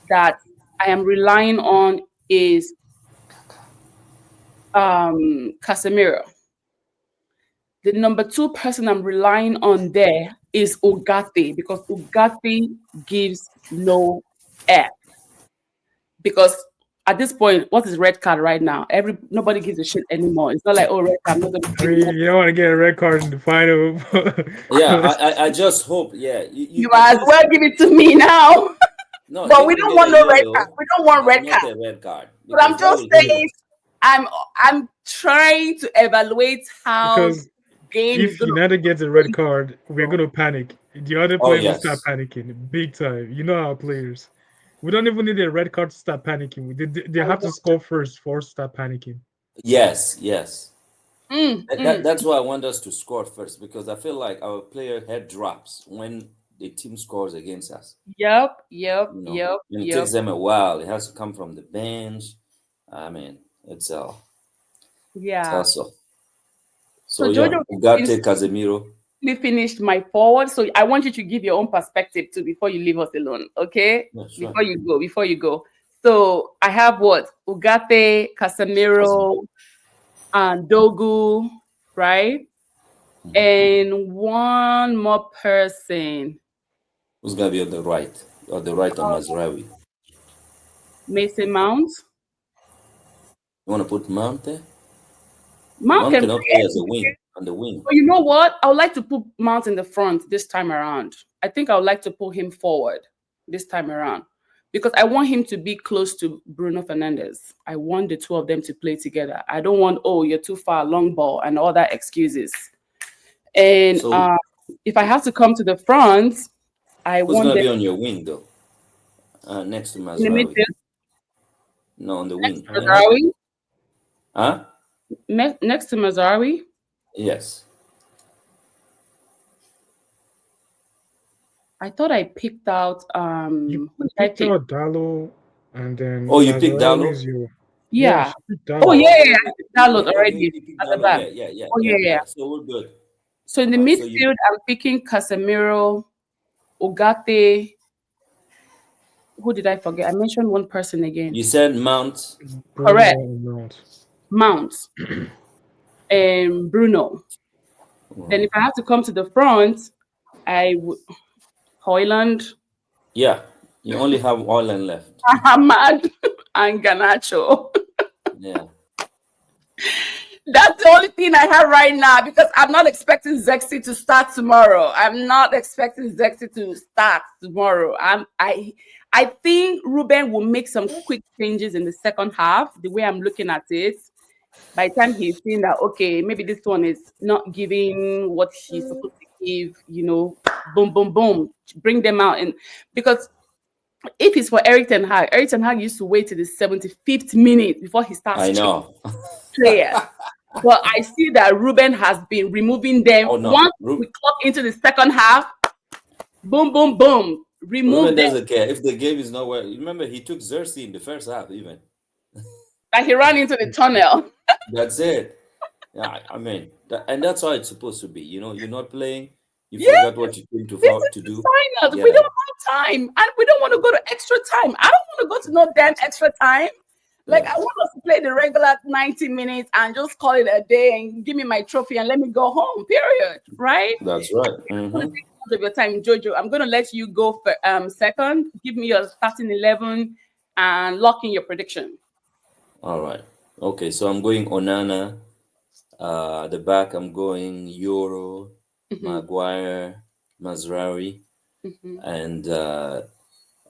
Speaker 1: that I am relying on is Casemiro. The number two person I'm relying on there is Ugarte, because Ugarte gives no F. Because at this point, what is red card right now? Nobody gives a shit anymore. It's not like, oh, red card. I'm not gonna
Speaker 2: you don't want to get a red card in the final.
Speaker 3: Yeah, I just hope. Yeah,
Speaker 1: you might as well give it to me now.
Speaker 3: No,
Speaker 1: but we don't want no red card. We don't want red card.
Speaker 3: Not a red card.
Speaker 1: But I'm just saying, I'm trying to evaluate how
Speaker 2: because
Speaker 1: game.
Speaker 2: If United gets a red card, we're gonna panic. The other players will start panicking big time. You know our players. We don't even need a red card to start panicking. They have to score first for us to start panicking.
Speaker 3: Yes. That's why I want us to score first, because I feel like our player head drops when the team scores against us.
Speaker 1: Yep.
Speaker 3: It takes them a while. It has to come from the bench. I mean, it's also. So Jojo, Ugarte, Casemiro.
Speaker 1: Finished my forward, so I want you to give your own perspective too before you leave us alone, okay?
Speaker 3: Sure.
Speaker 1: Before you go. So I have what? Ugarte, Casemiro, and Dogu, right? Mm-hmm. And one more person.
Speaker 3: Who's gonna be on the right? On the right on Mazraoui.
Speaker 1: Mason Mount.
Speaker 3: You want to put Mount there?
Speaker 1: Mount
Speaker 3: Mount
Speaker 1: can
Speaker 3: cannot play as
Speaker 1: play.
Speaker 3: a wing on the wing.
Speaker 1: But you know what? I would like to put Mount in the front this time around. I think I would like to pull him forward this time around because I want him to be close to Bruno Fernandes. I want the two of them to play together. I don't want, oh, you're too far, long ball, and all that excuses. And
Speaker 3: So
Speaker 1: if I have to come to the front, I
Speaker 3: who's
Speaker 1: want
Speaker 3: gonna
Speaker 1: them
Speaker 3: be on your wing though? Next to
Speaker 1: in the
Speaker 3: Mazraoui.
Speaker 1: midfield
Speaker 3: No, on the
Speaker 1: next
Speaker 3: wing.
Speaker 1: to
Speaker 3: I mean,
Speaker 1: Mazarawi.
Speaker 3: huh?
Speaker 1: Next to Mazarawi.
Speaker 3: Yes.
Speaker 1: I thought I picked out
Speaker 2: You
Speaker 1: who did I
Speaker 2: picked
Speaker 1: pick?
Speaker 2: out Dallo, and then
Speaker 3: Oh, you picked
Speaker 2: Mazraoui
Speaker 3: Dallo?
Speaker 2: is your.
Speaker 1: Yeah.
Speaker 2: Yes, you picked
Speaker 1: Oh
Speaker 2: Dallo.
Speaker 1: yeah,
Speaker 3: Oh,
Speaker 1: yeah,
Speaker 3: okay,
Speaker 1: I
Speaker 3: okay.
Speaker 1: picked Dalot
Speaker 3: Okay,
Speaker 1: already
Speaker 3: okay. You picked
Speaker 1: at the
Speaker 3: Dallo.
Speaker 1: back.
Speaker 3: Yeah, yeah, yeah,
Speaker 1: Oh
Speaker 3: yeah,
Speaker 1: yeah,
Speaker 3: yeah.
Speaker 1: yeah.
Speaker 3: So we're good.
Speaker 1: So in the
Speaker 3: So you
Speaker 1: midfield, I'm picking Casemiro, Ugarte. Who did I forget? I mentioned one person again.
Speaker 3: said Mount.
Speaker 2: Bruno
Speaker 1: Correct.
Speaker 2: and Mount.
Speaker 1: Mount and Bruno. Then
Speaker 3: Mhm.
Speaker 1: if I have to come to the front, I would Hoyland,
Speaker 3: Yeah, you only have Ireland left.
Speaker 1: Ahmad, and Ganacho.
Speaker 3: Yeah.
Speaker 1: That's the only thing I have right now because I'm not expecting Zexi to start tomorrow. I'm not expecting Zexi to start tomorrow. I think Ruben will make some quick changes in the second half. The way I'm looking at it, by the time he's seeing that okay, maybe this one is not giving what he's supposed to give, boom, boom, boom, bring them out. And because if it's for Eric Ten Hag used to wait till the 75th minute before he starts
Speaker 3: I know.
Speaker 1: players. But I see that Ruben has been removing them.
Speaker 3: Oh no.
Speaker 1: Once we clock into the second half, boom, boom, boom, remove
Speaker 3: Ruben
Speaker 1: them.
Speaker 3: doesn't care if the game is not well. Remember, he took Xerxes in the first half, even.
Speaker 1: Like he ran into the tunnel.
Speaker 3: That's it. Yeah, I mean, and that's how it's supposed to be. You're not playing. You
Speaker 1: Yeah,
Speaker 3: forgot what you came
Speaker 1: this
Speaker 3: to
Speaker 1: is the
Speaker 3: do.
Speaker 1: final.
Speaker 3: Get
Speaker 1: We don't
Speaker 3: out.
Speaker 1: have time. And we don't want to go to extra time. I don't want to go to no damn extra time. Like
Speaker 3: Yeah,
Speaker 1: I want us to play the regular 90 minutes and just call it a day and give me my trophy and let me go home. Period. Right?
Speaker 3: that's right.
Speaker 1: I'm going to take much of your time, Jojo. I'm going to let you go for second. Give me your starting 11 and lock in your prediction.
Speaker 3: All right. Okay, so I'm going Onana. The back, I'm going Euro,
Speaker 1: Mm-hmm,
Speaker 3: Maguire, Mazrari,
Speaker 1: mm-hmm,
Speaker 3: and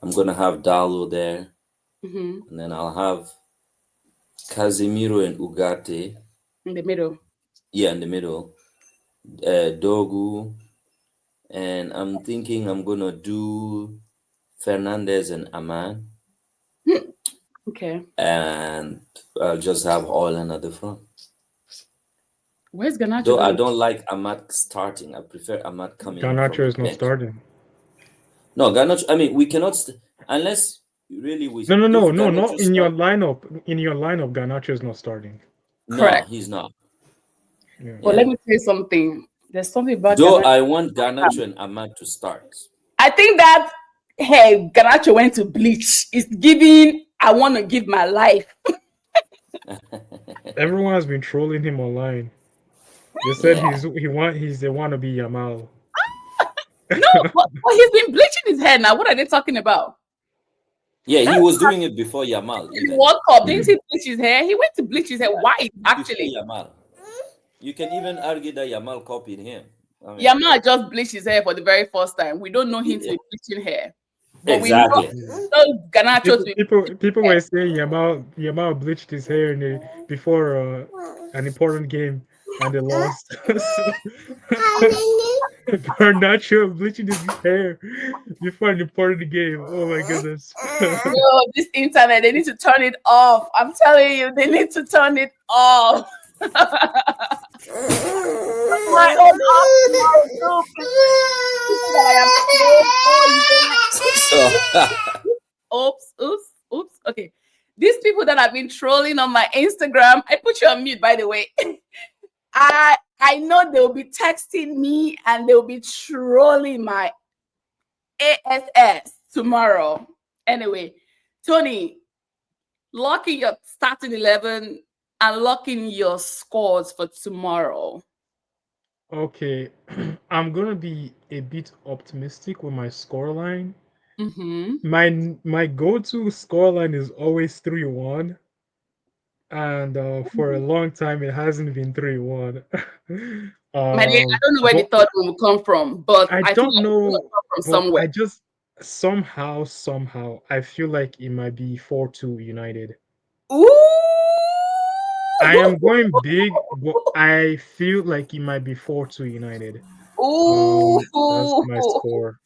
Speaker 3: I'm gonna have Dalo there,
Speaker 1: mm-hmm.
Speaker 3: and then I'll have Casemiro and Ugarte.
Speaker 1: In the middle.
Speaker 3: Yeah, in the middle. Dogu, and I'm thinking I'm gonna do Fernandez and Aman,
Speaker 1: Okay.
Speaker 3: and I'll just have Holland at the front.
Speaker 1: Where's Ganacho
Speaker 3: Though I
Speaker 1: gonna?
Speaker 3: don't like Ahmad starting, I prefer Ahmad coming in from
Speaker 2: Garnacho
Speaker 3: the
Speaker 2: is not
Speaker 3: bench.
Speaker 2: starting.
Speaker 3: No, Garnacho. I mean, we cannot unless really
Speaker 2: No, no,
Speaker 3: if
Speaker 2: no, no,
Speaker 3: Garnacho
Speaker 2: not in your
Speaker 3: start.
Speaker 2: lineup. In your lineup, Garnacho is not starting.
Speaker 3: No,
Speaker 1: Correct.
Speaker 3: he's not.
Speaker 2: Yeah.
Speaker 1: But let
Speaker 3: Yeah.
Speaker 1: me tell you something. There's something about
Speaker 3: Though
Speaker 1: Ganacho.
Speaker 3: I want Garnacho and Ahmad to start.
Speaker 1: I think that hey, Ganacho went to bleach. It's giving. I want to give my life.
Speaker 2: Everyone has been trolling him online. They said
Speaker 3: Yeah.
Speaker 2: he's a wannabe Yamal.
Speaker 1: No, but he's been bleaching his hair now. What are they talking about?
Speaker 3: Yeah, he
Speaker 1: That's
Speaker 3: was doing it before Yamal
Speaker 1: in the
Speaker 3: even.
Speaker 1: World Cup. Didn't he bleach his hair? He went to bleach his hair
Speaker 3: Yeah,
Speaker 1: white,
Speaker 3: before
Speaker 1: actually.
Speaker 3: Yamal. You can even argue that Yamal copied him. I mean,
Speaker 1: Yamal just bleached his hair for the very first time. We don't know him to
Speaker 3: yeah,
Speaker 1: be bleaching hair. But we
Speaker 3: exactly.
Speaker 1: know Ganacho to
Speaker 2: People,
Speaker 1: be
Speaker 2: people
Speaker 1: hair.
Speaker 2: were saying Yamal bleached his hair before an important game and they lost. So, Garnacho bleaching his hair before an important game. Oh my goodness.
Speaker 1: Yo, this internet, they need to turn it off. I'm telling you, they need to turn it off. My own Arsenal too. People that I have known all year.
Speaker 3: So
Speaker 1: Oops, oops, oops. Okay. These people that have been trolling on my Instagram, I put you on mute, by the way. I know they'll be texting me and they'll be trolling my ASS tomorrow. Anyway, Tony, locking your starting 11 and locking your scores for tomorrow.
Speaker 2: Okay, I'm gonna be a bit optimistic with my scoreline.
Speaker 1: Mm-hmm.
Speaker 2: My go-to scoreline is always 3-1, and for a long time it hasn't been 3-1.
Speaker 1: My dear, I don't know where the
Speaker 2: But
Speaker 1: third one will come from, but
Speaker 2: I
Speaker 1: I feel
Speaker 2: don't
Speaker 1: like it's gonna
Speaker 2: know,
Speaker 1: come from
Speaker 2: but
Speaker 1: somewhere.
Speaker 2: I just somehow I feel like it might be 4-2 United.
Speaker 1: Ooh!
Speaker 2: I am going big, but I feel like it might be 4-2 United.
Speaker 1: Ooh!
Speaker 2: That's my score.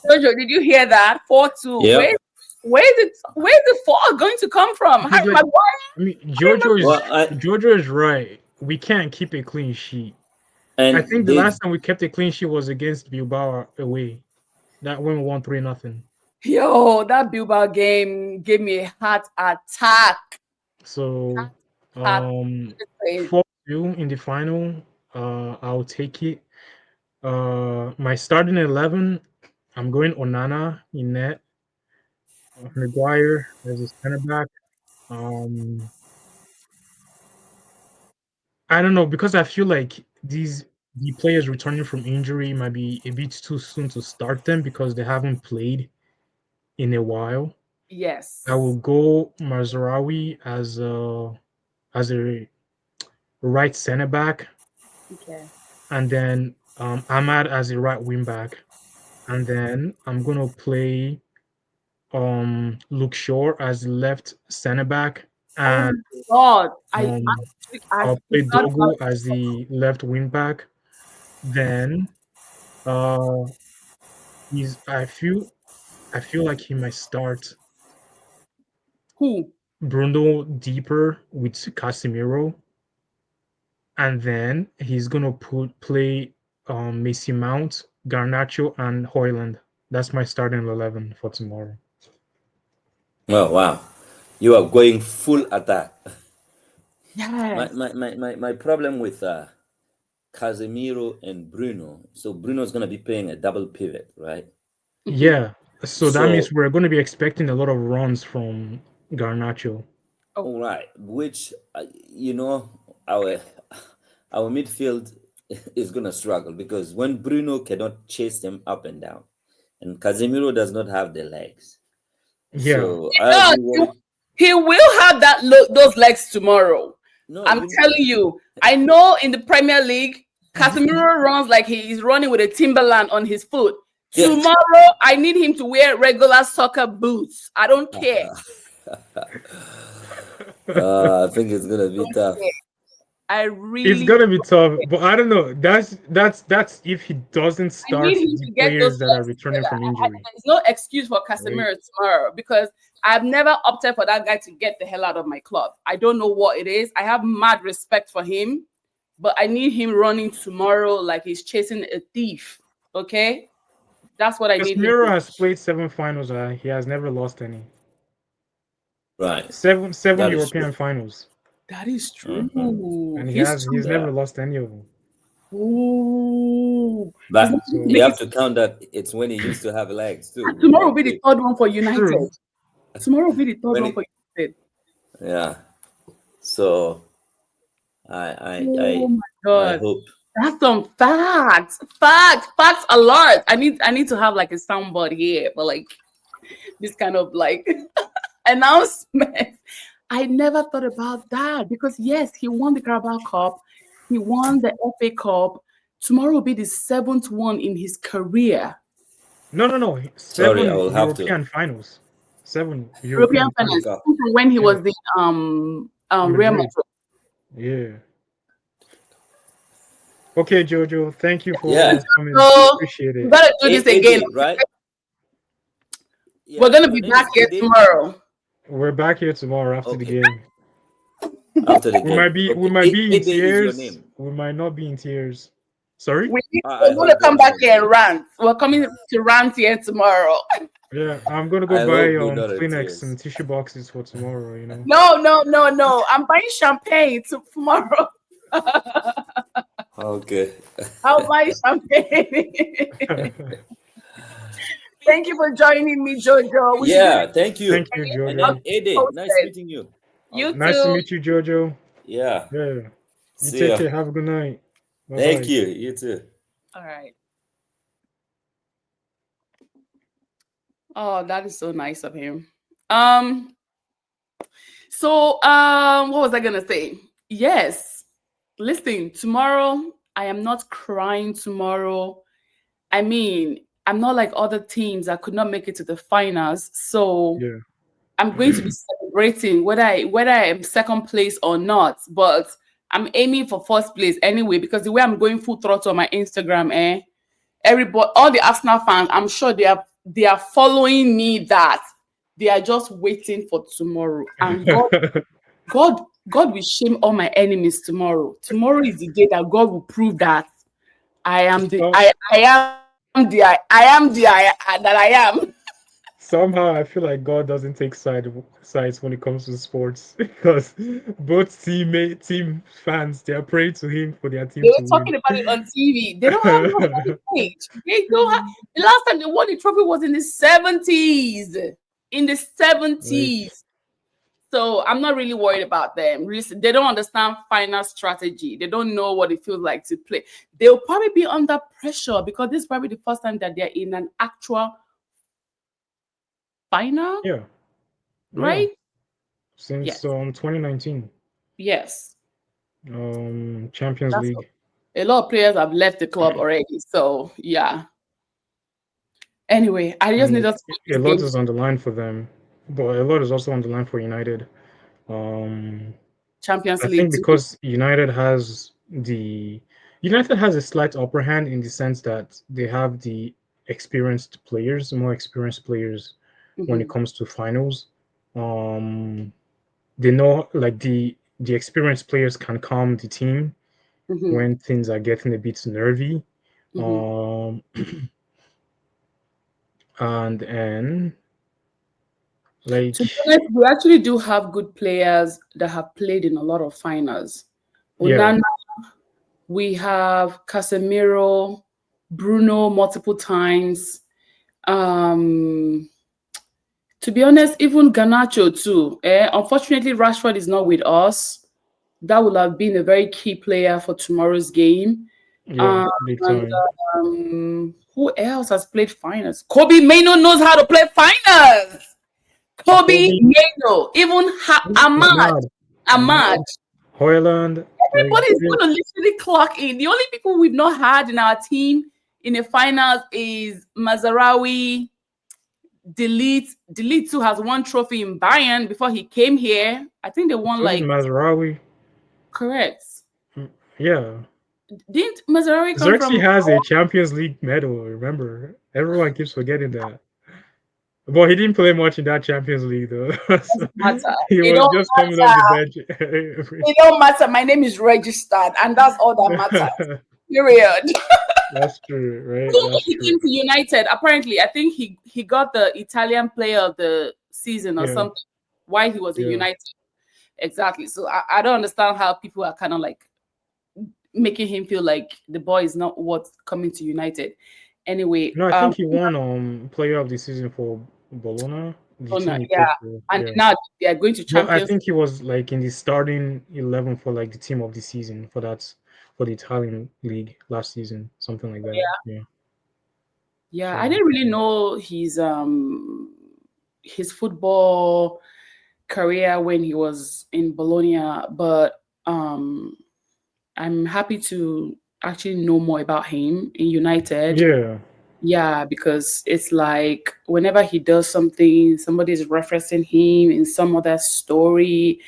Speaker 1: Jojo, did you hear that? 4-2. Where
Speaker 3: Yep.
Speaker 1: where's the four going to come from?
Speaker 2: Because
Speaker 1: Harry
Speaker 2: like
Speaker 1: Maguire?
Speaker 2: I mean
Speaker 1: Harry
Speaker 3: Well,
Speaker 2: Giorgio is right. We can't keep a clean sheet. I
Speaker 3: and
Speaker 2: think the
Speaker 3: they
Speaker 2: last time we kept a clean sheet was against Bilbao away. That when we won 3-0.
Speaker 1: Yo, that Bilbao game gave me a heart attack.
Speaker 2: So
Speaker 1: Heart
Speaker 2: um
Speaker 1: attack.
Speaker 2: 4-2 in the final. I'll take it. My starting 11, I'm going Onana in net, Maguire as a center back. Um, I don't know because I feel like the players returning from injury might be a bit too soon to start them because they haven't played in a while. I will
Speaker 1: Yes.
Speaker 2: go Mazraoui as a right center back,
Speaker 1: Okay.
Speaker 2: and then Ahmad as a right wing back, and then I'm gonna play Luke Shaw as left center back,
Speaker 1: Oh
Speaker 2: and
Speaker 1: my god.
Speaker 2: um
Speaker 1: I
Speaker 2: I'll play
Speaker 1: forgot about
Speaker 2: Dogo as the left wing back. Then uh he's I feel like he might start
Speaker 1: who.
Speaker 2: Bruno deeper with Casemiro, and then he's gonna play Macy Mount, Garnacho, and Hoyland. That's my starting 11 for tomorrow.
Speaker 3: oh wow, you are going full attack. My
Speaker 1: Yes.
Speaker 3: my my my, my problem with Casemiro and Bruno. So Bruno's gonna be playing a double pivot, right?
Speaker 1: Hmm.
Speaker 2: Yeah, so that means
Speaker 3: So
Speaker 2: we're going to be expecting a lot of runs from Garnacho.
Speaker 1: Oh,
Speaker 3: all right, which our our midfield is gonna struggle because when Bruno cannot chase them up and down, and Casemiro does not have the legs,
Speaker 2: Yeah,
Speaker 3: so
Speaker 1: he
Speaker 3: I'll
Speaker 1: does.
Speaker 3: be worried.
Speaker 1: He will have those legs tomorrow.
Speaker 3: No,
Speaker 1: I'm
Speaker 3: you.
Speaker 1: telling you. I know in the Premier League, Casemiro runs like he is running with a Timberland on his foot.
Speaker 3: Yeah.
Speaker 1: Tomorrow, I need him to wear regular soccer boots. I don't care.
Speaker 3: I think it's gonna be tough.
Speaker 1: I
Speaker 2: it's
Speaker 1: really,
Speaker 2: gonna be tough, but I don't know. That's if he doesn't
Speaker 1: I need
Speaker 2: start
Speaker 1: him
Speaker 2: the
Speaker 1: to get those
Speaker 2: players that are
Speaker 1: legs
Speaker 2: returning
Speaker 1: together.
Speaker 2: from injury.
Speaker 1: There's no excuse for
Speaker 2: Right?
Speaker 1: Casemiro tomorrow because I've never opted for that guy to get the hell out of my club. I don't know what it is. I have mad respect for him, but I need him running tomorrow like he's chasing a thief. Okay? That's what I need him
Speaker 2: Casemiro
Speaker 1: to.
Speaker 2: has played 7 finals. He has never lost any.
Speaker 3: Right.
Speaker 2: Seven
Speaker 3: That is true.
Speaker 2: European finals,
Speaker 1: That is
Speaker 3: Hmm.
Speaker 1: true.
Speaker 2: and
Speaker 1: He's
Speaker 2: he's
Speaker 1: true.
Speaker 3: Yeah.
Speaker 2: never lost any of them.
Speaker 1: Ooh. He's not
Speaker 3: But
Speaker 1: going to
Speaker 2: So
Speaker 3: you
Speaker 1: make
Speaker 3: have
Speaker 1: it.
Speaker 3: to count that it's when he used to have legs too.
Speaker 1: And tomorrow will be the
Speaker 3: Okay.
Speaker 1: third one for United.
Speaker 2: true.
Speaker 1: Tomorrow will be the third
Speaker 3: When
Speaker 1: one
Speaker 3: it,
Speaker 1: for United.
Speaker 3: yeah. So I I
Speaker 1: Oh
Speaker 3: I
Speaker 1: my
Speaker 3: I
Speaker 1: god.
Speaker 3: hope.
Speaker 1: That's some facts. Facts alert. I need to have like a soundboard here for like this kind of like announcement. I never thought about that because yes, he won the Carabao Cup, he won the FA Cup. Tomorrow will be the seventh one in his career.
Speaker 2: No.
Speaker 3: Sorry, I
Speaker 2: Seven
Speaker 3: will have to.
Speaker 2: European finals. Seven
Speaker 1: European
Speaker 2: European
Speaker 1: finance
Speaker 2: finals.
Speaker 3: Africa.
Speaker 1: from when he
Speaker 2: Yeah,
Speaker 1: was the Real
Speaker 2: Madrid.
Speaker 1: Madrid.
Speaker 2: Yeah. Okay, Jojo. Thank you
Speaker 3: Yeah.
Speaker 2: for coming.
Speaker 1: So
Speaker 2: Appreciate
Speaker 1: we
Speaker 2: it.
Speaker 1: gotta do this again.
Speaker 3: AJ, right?
Speaker 1: We're
Speaker 3: Yeah.
Speaker 1: gonna
Speaker 3: Your
Speaker 1: be
Speaker 3: name
Speaker 1: back
Speaker 3: is
Speaker 1: here
Speaker 3: AJ.
Speaker 1: tomorrow.
Speaker 2: We're back here tomorrow after the
Speaker 3: Okay.
Speaker 2: game.
Speaker 3: After the
Speaker 2: We
Speaker 3: game.
Speaker 2: might be we
Speaker 3: Okay.
Speaker 2: might be in
Speaker 3: AJ is your
Speaker 2: tears.
Speaker 3: name.
Speaker 2: We might not be in tears. Sorry?
Speaker 3: I
Speaker 1: We're gonna
Speaker 3: hope
Speaker 1: come
Speaker 3: God
Speaker 1: back
Speaker 3: not
Speaker 1: here
Speaker 3: be.
Speaker 1: and rant. We're coming to rant here tomorrow.
Speaker 2: Yeah, I'm gonna go
Speaker 3: I
Speaker 2: buy
Speaker 3: hope we're not in
Speaker 2: Kleenex
Speaker 3: tears.
Speaker 2: and tissue boxes for tomorrow.
Speaker 1: No. I'm buying champagne tomorrow.
Speaker 3: Okay.
Speaker 1: I'll buy champagne. Thank you for joining me, Jojo. We should do this
Speaker 3: Yeah. Thank you.
Speaker 2: Thank you,
Speaker 3: And
Speaker 1: I'll
Speaker 3: then
Speaker 2: Jojo.
Speaker 1: keep you
Speaker 3: AJ, nice
Speaker 1: posted.
Speaker 3: meeting you.
Speaker 1: You
Speaker 2: Nice to
Speaker 1: too.
Speaker 2: meet you, Jojo.
Speaker 3: Yeah.
Speaker 2: Yeah. You
Speaker 3: See
Speaker 2: take
Speaker 3: ya.
Speaker 2: care. Have a good night. Bye
Speaker 3: Thank
Speaker 2: bye.
Speaker 3: you. You too.
Speaker 1: All right. Oh, that is so nice of him. Um, what was I gonna say? Yes. Listen, tomorrow I am not crying tomorrow. I mean, I'm not like other teams that could not make it to the finals. So
Speaker 2: Yeah.
Speaker 1: I'm going to be celebrating whether I am second place or not. But I'm aiming for first place anyway because the way I'm going full throttle on my Instagram, everybody, all the Arsenal fans, I'm sure they are following me that they are just waiting for tomorrow. And God, God will shame all my enemies tomorrow. Tomorrow is the day that God will prove that I am the
Speaker 2: so,
Speaker 1: I am that I am.
Speaker 2: somehow I feel like God doesn't take sides when it comes to sports because both team fans they are praying to him for their team
Speaker 1: They
Speaker 2: to
Speaker 1: were
Speaker 2: win.
Speaker 1: talking about it on TV. They don't have no heritage. They don't have. The last time they won the trophy was in the 70s. In the
Speaker 2: Like
Speaker 1: 70s. So I'm not really worried about them. They don't understand final strategy. They don't know what it feels like to play. They'll probably be under pressure because this is probably the first time that they're in an actual final,
Speaker 2: yeah, yeah.
Speaker 1: right?
Speaker 2: Since
Speaker 1: Yes.
Speaker 2: 2019,
Speaker 1: Yes.
Speaker 2: Champions
Speaker 1: That's
Speaker 2: League.
Speaker 1: a lot of players have left the club already. So yeah. Anyway, I just need
Speaker 2: And
Speaker 1: us to win
Speaker 2: a
Speaker 1: this
Speaker 2: lot
Speaker 1: game.
Speaker 2: is on the line for them, but a lot is also on the line for United. Um,
Speaker 1: Champions
Speaker 2: I
Speaker 1: League
Speaker 2: think
Speaker 1: too.
Speaker 2: because United has a slight upper hand in the sense that they have the experienced players, more experienced players when it
Speaker 1: Hmm.
Speaker 2: comes to finals. Um, they know like the experienced players can calm the team
Speaker 1: Hmm.
Speaker 2: when things are getting a bit nervy.
Speaker 1: Hmm.
Speaker 2: Um, and
Speaker 1: To be
Speaker 2: like
Speaker 1: honest, we actually do have good players that have played in a lot of finals.
Speaker 2: yeah,
Speaker 1: Onana, we have Casemiro, Bruno multiple times. Um, to be honest, even Garnacho too. Unfortunately, Rashford is not with us. That would have been a very key player for tomorrow's game.
Speaker 2: yeah,
Speaker 1: Um,
Speaker 2: big
Speaker 1: and
Speaker 2: time.
Speaker 1: who else has played finals? Kobe Maino knows how to play finals. Kobe
Speaker 2: Kobe,
Speaker 1: Maino, even Ahmad,
Speaker 2: Ahmad,
Speaker 1: Ahmad.
Speaker 2: Ahmad, Hoyland, like
Speaker 1: Everybody's going to literally clock in. The only people we've not had in our team in the finals is Mazarawi. Delete who has one trophy in Bayern before he came here. I think they won
Speaker 2: so did
Speaker 1: like
Speaker 2: Mazraoui.
Speaker 1: correct.
Speaker 2: Yeah,
Speaker 1: Didn't Mazarawi come
Speaker 2: Xerxes
Speaker 1: from
Speaker 2: has a Champions League medal. Remember, everyone keeps forgetting that. But he didn't play much in that Champions League though. So
Speaker 1: doesn't matter.
Speaker 2: he
Speaker 1: It
Speaker 2: was
Speaker 1: don't
Speaker 2: just coming off the
Speaker 1: matter.
Speaker 2: bench.
Speaker 1: It don't matter. My name is registered, and that's all that matters. Period.
Speaker 2: That's true, right?
Speaker 1: Even if
Speaker 2: That's
Speaker 1: he
Speaker 2: true.
Speaker 1: came to United, apparently, I think he got the Italian Player of the Season or
Speaker 2: Yeah,
Speaker 1: something while he was in
Speaker 2: yeah.
Speaker 1: United. Exactly. So I don't understand how people are kind of like making him feel like the boy is not worth coming to United. Anyway,
Speaker 2: No, I think he won Player of the Season for Bologna, the
Speaker 1: oh, no,
Speaker 2: team he
Speaker 1: yeah,
Speaker 2: played for.
Speaker 1: and
Speaker 2: Yeah.
Speaker 1: now they are going to
Speaker 2: But I
Speaker 1: Champions.
Speaker 2: think he was like in the starting 11 for like the team of the season for the Italian league last season, something like that. Yeah.
Speaker 1: Yeah, I
Speaker 2: So
Speaker 1: didn't really know his football career when he was in Bologna, but I'm happy to actually know more about him in United.
Speaker 2: yeah,
Speaker 1: Yeah, because it's like whenever he does something, somebody's referencing him in some other story.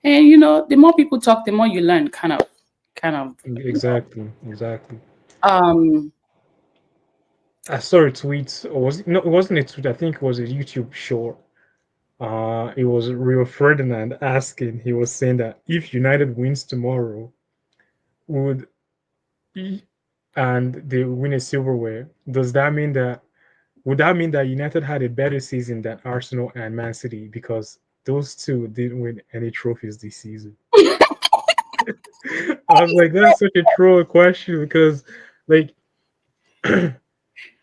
Speaker 1: And the more people talk, the more you learn, kind of.
Speaker 2: exactly, exactly.
Speaker 1: Um
Speaker 2: I saw a tweet, or was it, no, it wasn't a tweet. I think it was a YouTube short. It was Rio Ferdinand asking. He was saying that if United wins tomorrow, would he- and they win a silverware, does that mean that would that mean that United had a better season than Arsenal and Man City because those two didn't win any trophies this season? I was like, that's such a troll question because, like,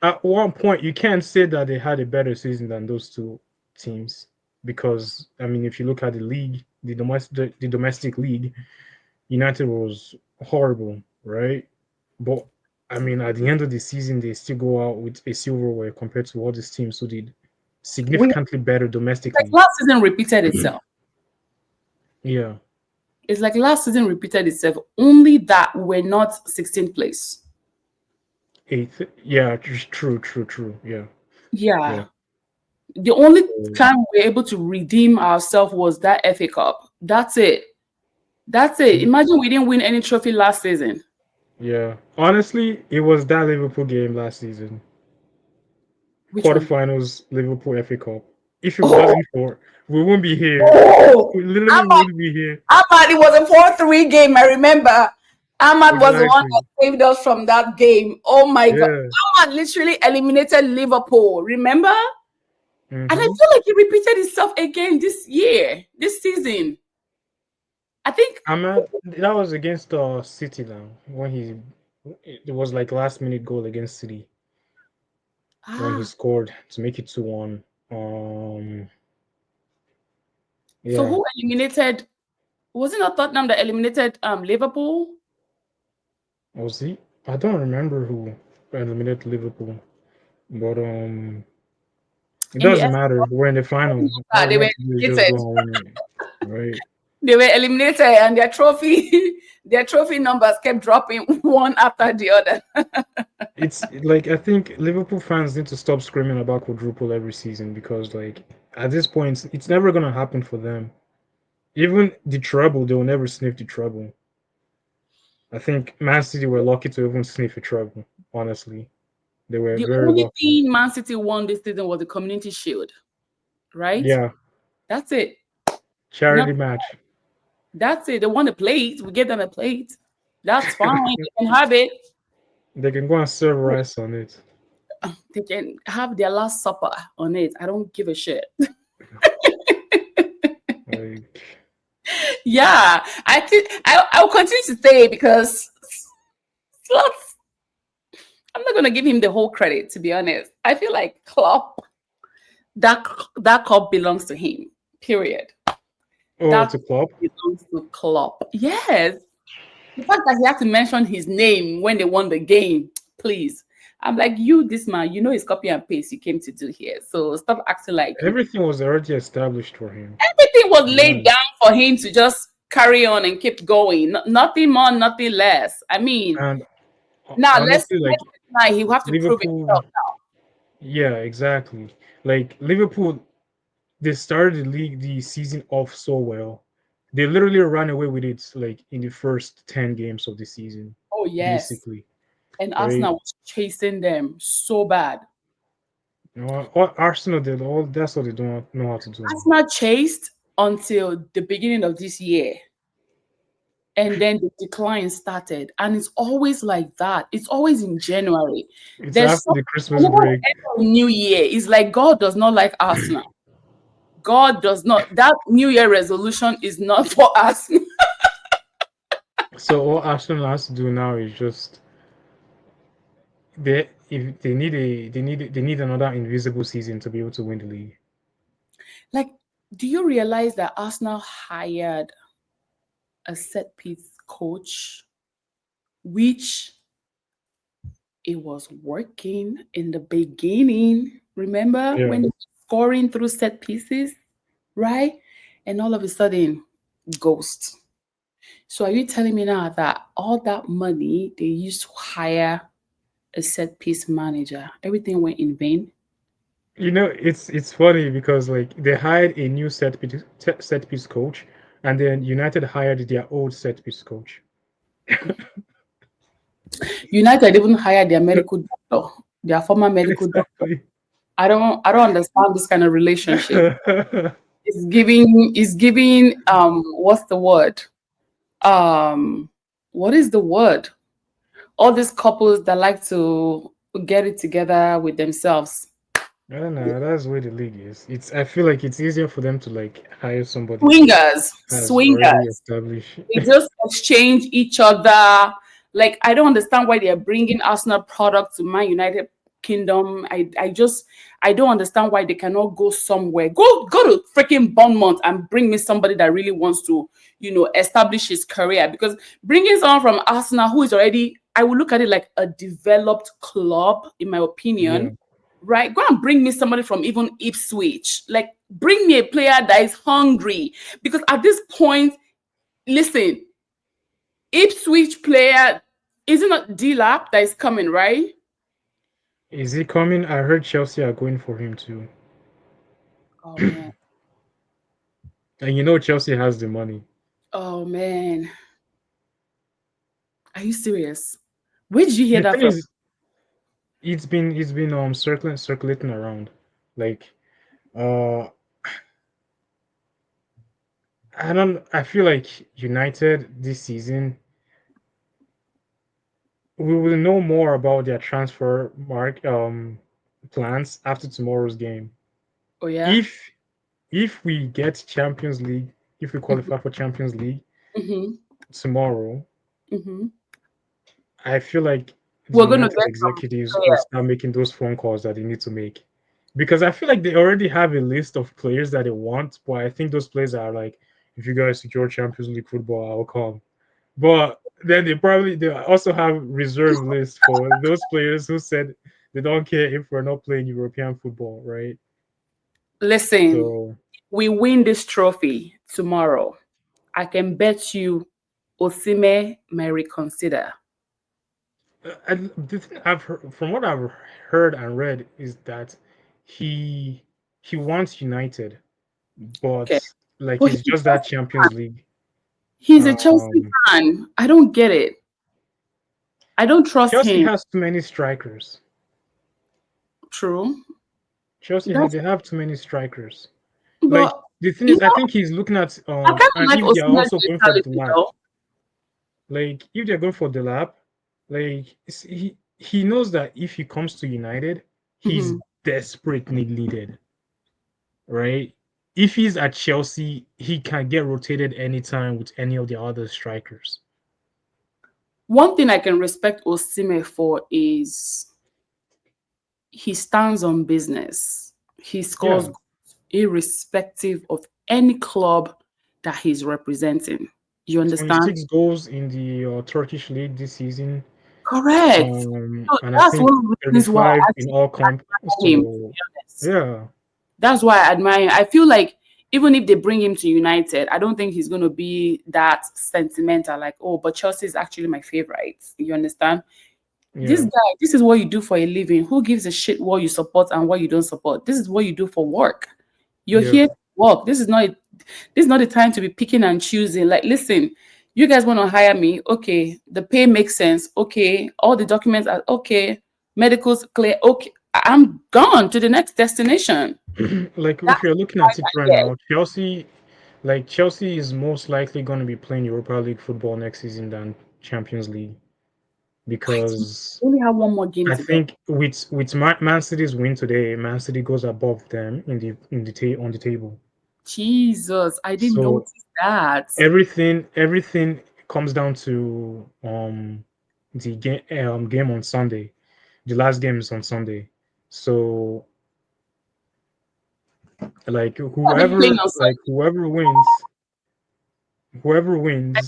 Speaker 2: at one point you can't say that they had a better season than those two teams because I mean, if you look at the league, the domestic league, United was horrible, right? But I mean, at the end of the season, they still go out with a silverware compared to all these teams who did
Speaker 1: We
Speaker 2: significantly better
Speaker 1: like
Speaker 2: domestically.
Speaker 1: last season repeated itself.
Speaker 2: Yeah,
Speaker 1: It's like last season repeated itself. Only that we're not 16th place.
Speaker 2: eighth. Yeah, true, true, true. Yeah, yeah.
Speaker 1: Yeah. The only
Speaker 2: So,
Speaker 1: time we were able to redeem ourselves was that FA Cup. That's it. That's it. Imagine we didn't win any trophy last season.
Speaker 2: yeah. Honestly, it was that Liverpool game last season,
Speaker 1: Which one?
Speaker 2: quarterfinals, Liverpool FA Cup. If it
Speaker 1: Oh,
Speaker 2: wasn't for, we wouldn't be here.
Speaker 1: oh.
Speaker 2: We literally
Speaker 1: Ahmad,
Speaker 2: wouldn't be here.
Speaker 1: Ahmad, it was a 4-3 game. I remember. Ahmad was the one that
Speaker 2: Exactly.
Speaker 1: saved us from that game. Oh my God.
Speaker 2: Yeah.
Speaker 1: Ahmad literally eliminated Liverpool. Remember? And I
Speaker 2: Mm-hmm.
Speaker 1: feel like it repeated itself again this year, this season. I think,
Speaker 2: Ahmad, that was against City now when he it was like last minute goal against City when he
Speaker 1: ah,
Speaker 2: scored to make it 2-1.
Speaker 1: so
Speaker 2: Yeah,
Speaker 1: who eliminated, was it not Tottenham that eliminated Liverpool?
Speaker 2: was he? I don't remember who eliminated Liverpool, but it
Speaker 1: In the
Speaker 2: doesn't
Speaker 1: FA
Speaker 2: matter. We're in the final.
Speaker 1: Cup,
Speaker 2: All we
Speaker 1: they were
Speaker 2: have to do is just
Speaker 1: eliminated.
Speaker 2: go and win it, right?
Speaker 1: They were eliminated and their trophy their trophy numbers kept dropping one after the other.
Speaker 2: It's like I think Liverpool fans need to stop screaming about quadruple every season because like at this point it's never gonna happen for them. Even the treble, they'll never sniff the treble. I think Man City were lucky to even sniff a treble. Honestly, they were
Speaker 1: The
Speaker 2: very
Speaker 1: only
Speaker 2: lucky.
Speaker 1: thing Man City won this season was the Community Shield, right?
Speaker 2: Yeah,
Speaker 1: That's it.
Speaker 2: charity
Speaker 1: Not
Speaker 2: match.
Speaker 1: that's it. They won a plate. We gave them a plate. That's fine. They can have it.
Speaker 2: They can go and serve rice on it.
Speaker 1: They can have their last supper on it. I don't give a shit.
Speaker 2: Like,
Speaker 1: Yeah, I'll continue to say because Slots, I'm not gonna give him the whole credit to be honest. I feel like Klopp, that that cup belongs to him. Period.
Speaker 2: oh,
Speaker 1: That
Speaker 2: to Klopp.
Speaker 1: belongs to Klopp. Yes. The fact that he had to mention his name when they won the game, please. I'm like, you, this man, you know it's copy and paste you came to do here. So stop acting like you.
Speaker 2: Everything was already established for him.
Speaker 1: Everything was laid
Speaker 2: Yeah.
Speaker 1: down for him to just carry on and keep going. Nothing more, nothing less. I mean,
Speaker 2: And
Speaker 1: now
Speaker 2: honestly, like
Speaker 1: now he will have to prove
Speaker 2: Liverpool,
Speaker 1: himself now.
Speaker 2: yeah, exactly. Like Liverpool, they started the league the season off so well. They literally ran away with it like in the first 10 games of the season,
Speaker 1: Oh yes.
Speaker 2: basically.
Speaker 1: And
Speaker 2: Right?
Speaker 1: Arsenal was chasing them so bad.
Speaker 2: You know, all Arsenal did all that's what they don't know how to do now.
Speaker 1: Arsenal chased until the beginning of this year. And then the decline started. And it's always like that. It's always in January.
Speaker 2: It's
Speaker 1: There's
Speaker 2: after
Speaker 1: some
Speaker 2: the Christmas
Speaker 1: whenever we
Speaker 2: break.
Speaker 1: enter the new year, it's like God does not like Arsenal. God does not. That New Year resolution is not for Arsenal.
Speaker 2: So all Arsenal has to do now is just they if they need a they need another invisible season to be able to win the league.
Speaker 1: Like, do you realize that Arsenal hired a set piece coach, which it was working in the beginning? Remember
Speaker 2: Yeah.
Speaker 1: when they were scoring through set pieces, right? And all of a sudden, ghost. So are you telling me now that all that money they used to hire a set piece manager, everything went in vain?
Speaker 2: You know, it's funny because like they hired a new set piece coach, and then United hired their old set piece coach.
Speaker 1: United even hired their medical doctor, their former medical doctor.
Speaker 2: Exactly.
Speaker 1: I don't understand this kind of relationship. It's giving what's the word? Um what is the word? All these couples that like to get it together with themselves.
Speaker 2: I don't know. That's where the league is. It's. I feel like it's easier for them to like hire somebody
Speaker 1: Swingers,
Speaker 2: has already
Speaker 1: swingers.
Speaker 2: established.
Speaker 1: They just exchange each other. Like I don't understand why they are bringing Arsenal product to Man United Kingdom. I don't understand why they cannot go somewhere. Go to freaking Bournemouth and bring me somebody that really wants to establish his career. Because bringing someone from Arsenal who is already I would look at it like a developed club, in my
Speaker 2: Yeah.
Speaker 1: opinion. Right? Go and bring me somebody from even Ipswich. Like, bring me a player that is hungry. Because at this point, listen, Ipswich player, is it not D-Lap that is coming, right?
Speaker 2: Is he coming? I heard Chelsea are going for him too.
Speaker 1: Oh man.
Speaker 2: And you know Chelsea has the money.
Speaker 1: Oh man. Are you serious? Where did you hear
Speaker 2: The
Speaker 1: that
Speaker 2: thing
Speaker 1: from?
Speaker 2: is, it's been circulating around. Like uh I feel like United this season we will know more about their transfer mark plans after tomorrow's game.
Speaker 1: Oh yeah.
Speaker 2: If we get Champions League, if we
Speaker 1: Mm-hmm.
Speaker 2: qualify for Champions League
Speaker 1: Mm-hmm.
Speaker 2: tomorrow,
Speaker 1: Mm-hmm.
Speaker 2: I feel like the
Speaker 1: We're gonna
Speaker 2: United
Speaker 1: get some
Speaker 2: executives will
Speaker 1: players.
Speaker 2: start making those phone calls that they need to make. Because I feel like they already have a list of players that they want, but I think those players are like, if you guys secure Champions League football, I'll come. But then they also have reserve lists for those players who said they don't care if we're not playing European football, right?
Speaker 1: Listen,
Speaker 2: So
Speaker 1: we win this trophy tomorrow. I can bet you Osime may reconsider.
Speaker 2: the thing I've heard, from what I've heard and read is that he wants United,
Speaker 1: Okay.
Speaker 2: but like
Speaker 1: But
Speaker 2: it's just that Champions League.
Speaker 1: he's a Chelsea
Speaker 2: Um,
Speaker 1: fan. I don't get it. I don't trust
Speaker 2: Chelsea
Speaker 1: him.
Speaker 2: has too many strikers.
Speaker 1: True.
Speaker 2: Chelsea
Speaker 1: That's
Speaker 2: they have too many strikers. Like
Speaker 1: but
Speaker 2: the thing
Speaker 1: you
Speaker 2: is, I
Speaker 1: know,
Speaker 2: think he's looking at
Speaker 1: I kind of
Speaker 2: and
Speaker 1: like
Speaker 2: if they are
Speaker 1: Osimen's
Speaker 2: also going for the
Speaker 1: mentality
Speaker 2: lap,
Speaker 1: though.
Speaker 2: like if they're going for the lap, like he knows that if he comes to United, he's
Speaker 1: Mhm.
Speaker 2: desperately needed, right? If he's at Chelsea, he can get rotated anytime with any of the other strikers.
Speaker 1: One thing I can respect Osime for is he stands on business. He scores
Speaker 2: Yeah,
Speaker 1: goals irrespective of any club that he's representing. You understand?
Speaker 2: 26 goals in the Turkish league this season,
Speaker 1: Correct. So
Speaker 2: and I
Speaker 1: that's
Speaker 2: think
Speaker 1: one of the reasons why
Speaker 2: 35
Speaker 1: I
Speaker 2: in
Speaker 1: actually
Speaker 2: all comp.
Speaker 1: admire him, to
Speaker 2: So
Speaker 1: be honest.
Speaker 2: yeah,
Speaker 1: That's why I admire him. I feel like even if they bring him to United, I don't think he's going to be that sentimental, like, oh, but Chelsea is actually my favorite. You understand? This
Speaker 2: yeah,
Speaker 1: guy, this is what you do for a living. Who gives a shit what you support and what you don't support? This is what you do for work. You're
Speaker 2: yeah.
Speaker 1: here to work. This is not the time to be picking and choosing. Like, listen, you guys want to hire me? Okay, the pay makes sense. Okay, all the documents are okay. Medicals clear. Okay, I'm gone to the next destination.
Speaker 2: Like
Speaker 1: That's
Speaker 2: if you're looking
Speaker 1: the
Speaker 2: at
Speaker 1: vibe
Speaker 2: it
Speaker 1: I
Speaker 2: right
Speaker 1: get.
Speaker 2: now, Chelsea is most likely going to be playing Europa League football next season than Champions League
Speaker 1: Wait,
Speaker 2: because
Speaker 1: we only have one more game
Speaker 2: I
Speaker 1: to go.
Speaker 2: think with Man City's win today, Man City goes above them in the on the table.
Speaker 1: Jesus, I didn't
Speaker 2: So
Speaker 1: notice that.
Speaker 2: everything comes down to the game on Sunday. The last game is on Sunday. So like
Speaker 1: Who are they playing on
Speaker 2: whoever wins